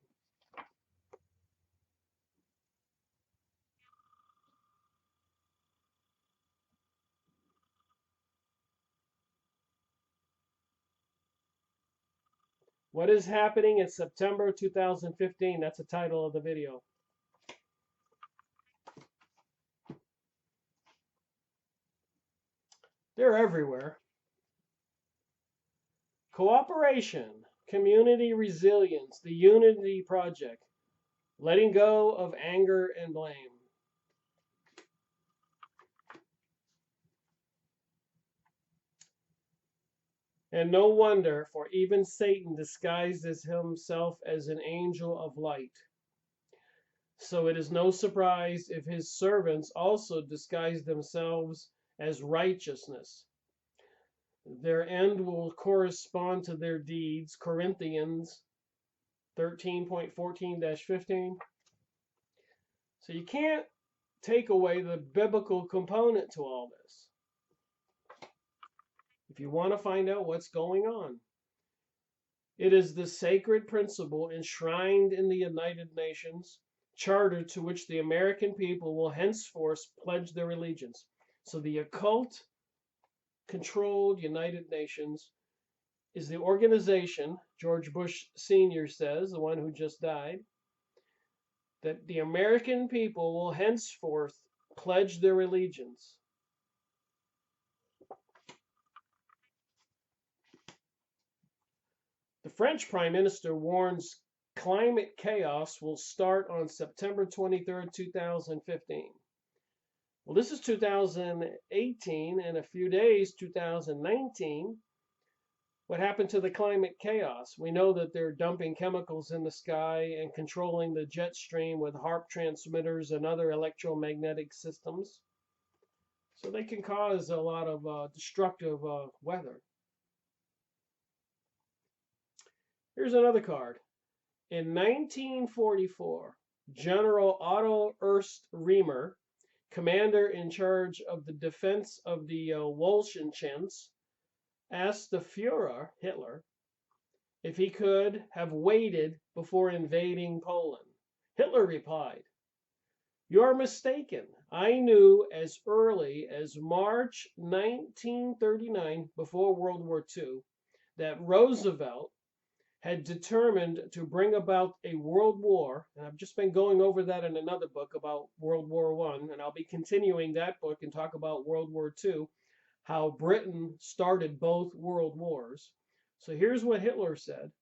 What is happening in September 2015? That's the title of the video. They're everywhere. Cooperation, community resilience, the Unity Project, letting go of anger and blame. And no wonder, for even Satan disguises himself as an angel of light. So it is no surprise if his servants also disguise themselves as righteousness. Their end will correspond to their deeds. Corinthians 13.14-15. So you can't take away the biblical component to all this. If you want to find out what's going on, it is the sacred principle enshrined in the United Nations Charter to which the American people will henceforth pledge their allegiance. So the occult controlled United Nations is the organization, George Bush Sr. says, the one who just died, that the American people will henceforth pledge their allegiance. The French Prime Minister warns climate chaos will start on September 23rd, 2015. Well, this is 2018, and a few days, 2019. What happened to the climate chaos? We know that they're dumping chemicals in the sky and controlling the jet stream with HAARP transmitters and other electromagnetic systems. So they can cause a lot of destructive weather. Here's another card. In 1944, General Otto Ernst Remer, commander in charge of the defense of the Wolschenschans, asked the Führer, Hitler, if he could have waited before invading Poland. Hitler replied, "You are mistaken. I knew as early as March 1939, before World War II, that Roosevelt had determined to bring about a world war," and I've just been going over that in another book about World War I, and I'll be continuing that book and talk about World War II, how Britain started both world wars. So here's what Hitler said.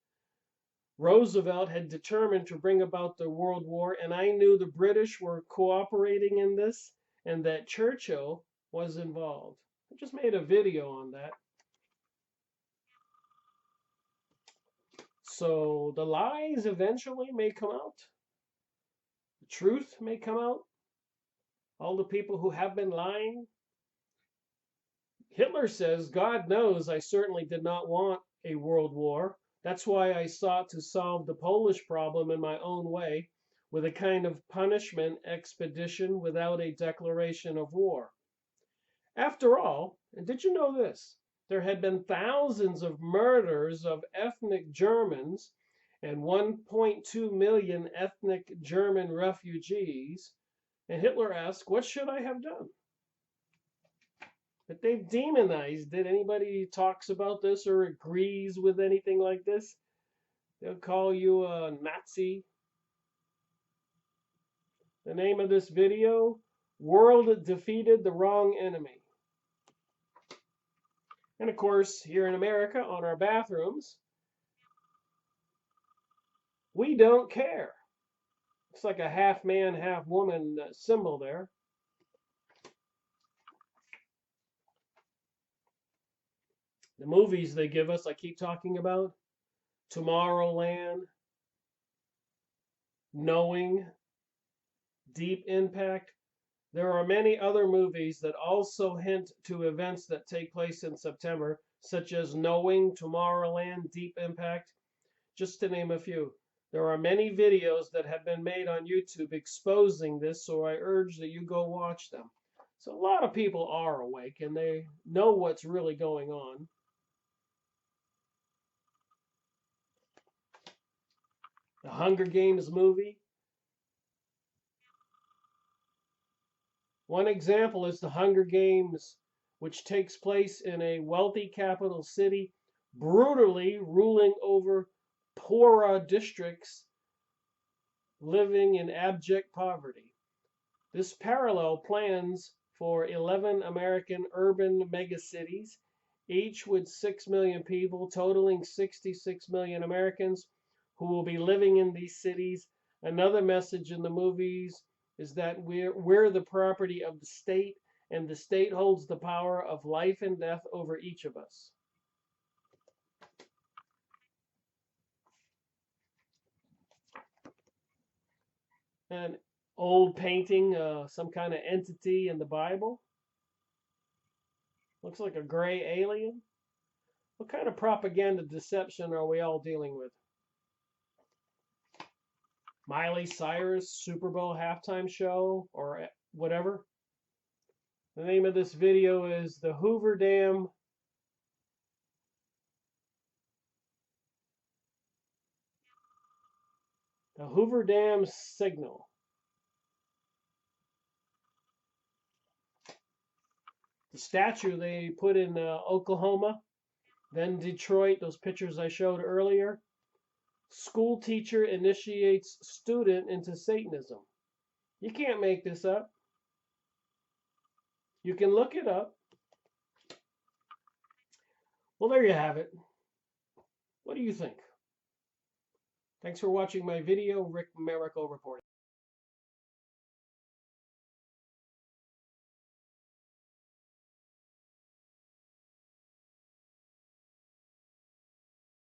Roosevelt had determined to bring about the world war, and I knew the British were cooperating in this and that Churchill was involved. I just made a video on that. So the lies eventually may come out. The truth may come out. All the people who have been lying. Hitler says, God knows I certainly did not want a world war. That's why I sought to solve the Polish problem in my own way, with a kind of punishment expedition without a declaration of war. After all, and did you know this? There had been thousands of murders of ethnic Germans and 1.2 million ethnic German refugees. And Hitler asked, what should I have done? But they've demonized it. Anybody talks about this or agrees with anything like this, they'll call you a Nazi. The name of this video, World Defeated the Wrong Enemy. And of course, here in America, on our bathrooms, we don't care. It's like a half man, half woman symbol there. The movies they give us, I keep talking about, Tomorrowland, Knowing, Deep Impact. There are many other movies that also hint to events that take place in September, such as Knowing, Tomorrowland, Deep Impact, just to name a few. There are many videos that have been made on YouTube exposing this, so I urge that you go watch them. So a lot of people are awake and they know what's really going on. The Hunger Games movie. One example is the Hunger Games, which takes place in a wealthy capital city, brutally ruling over poorer districts living in abject poverty. This parallel plans for 11 American urban megacities, each with 6 million people, totaling 66 million Americans who will be living in these cities. Another message in the movies is that we're the property of the state, and the state holds the power of life and death over each of us. An old painting, some kind of entity in the Bible. Looks like a gray alien. What kind of propaganda deception are we all dealing with? Miley Cyrus Super Bowl halftime show or whatever. The name of this video is the Hoover Dam signal. The statue they put in Oklahoma, then Detroit, those pictures I showed earlier. School teacher initiates student into Satanism. You can't make this up. You can look it up. Well, there you have it. What do you think? Thanks for watching my video. Rick Merico reporting.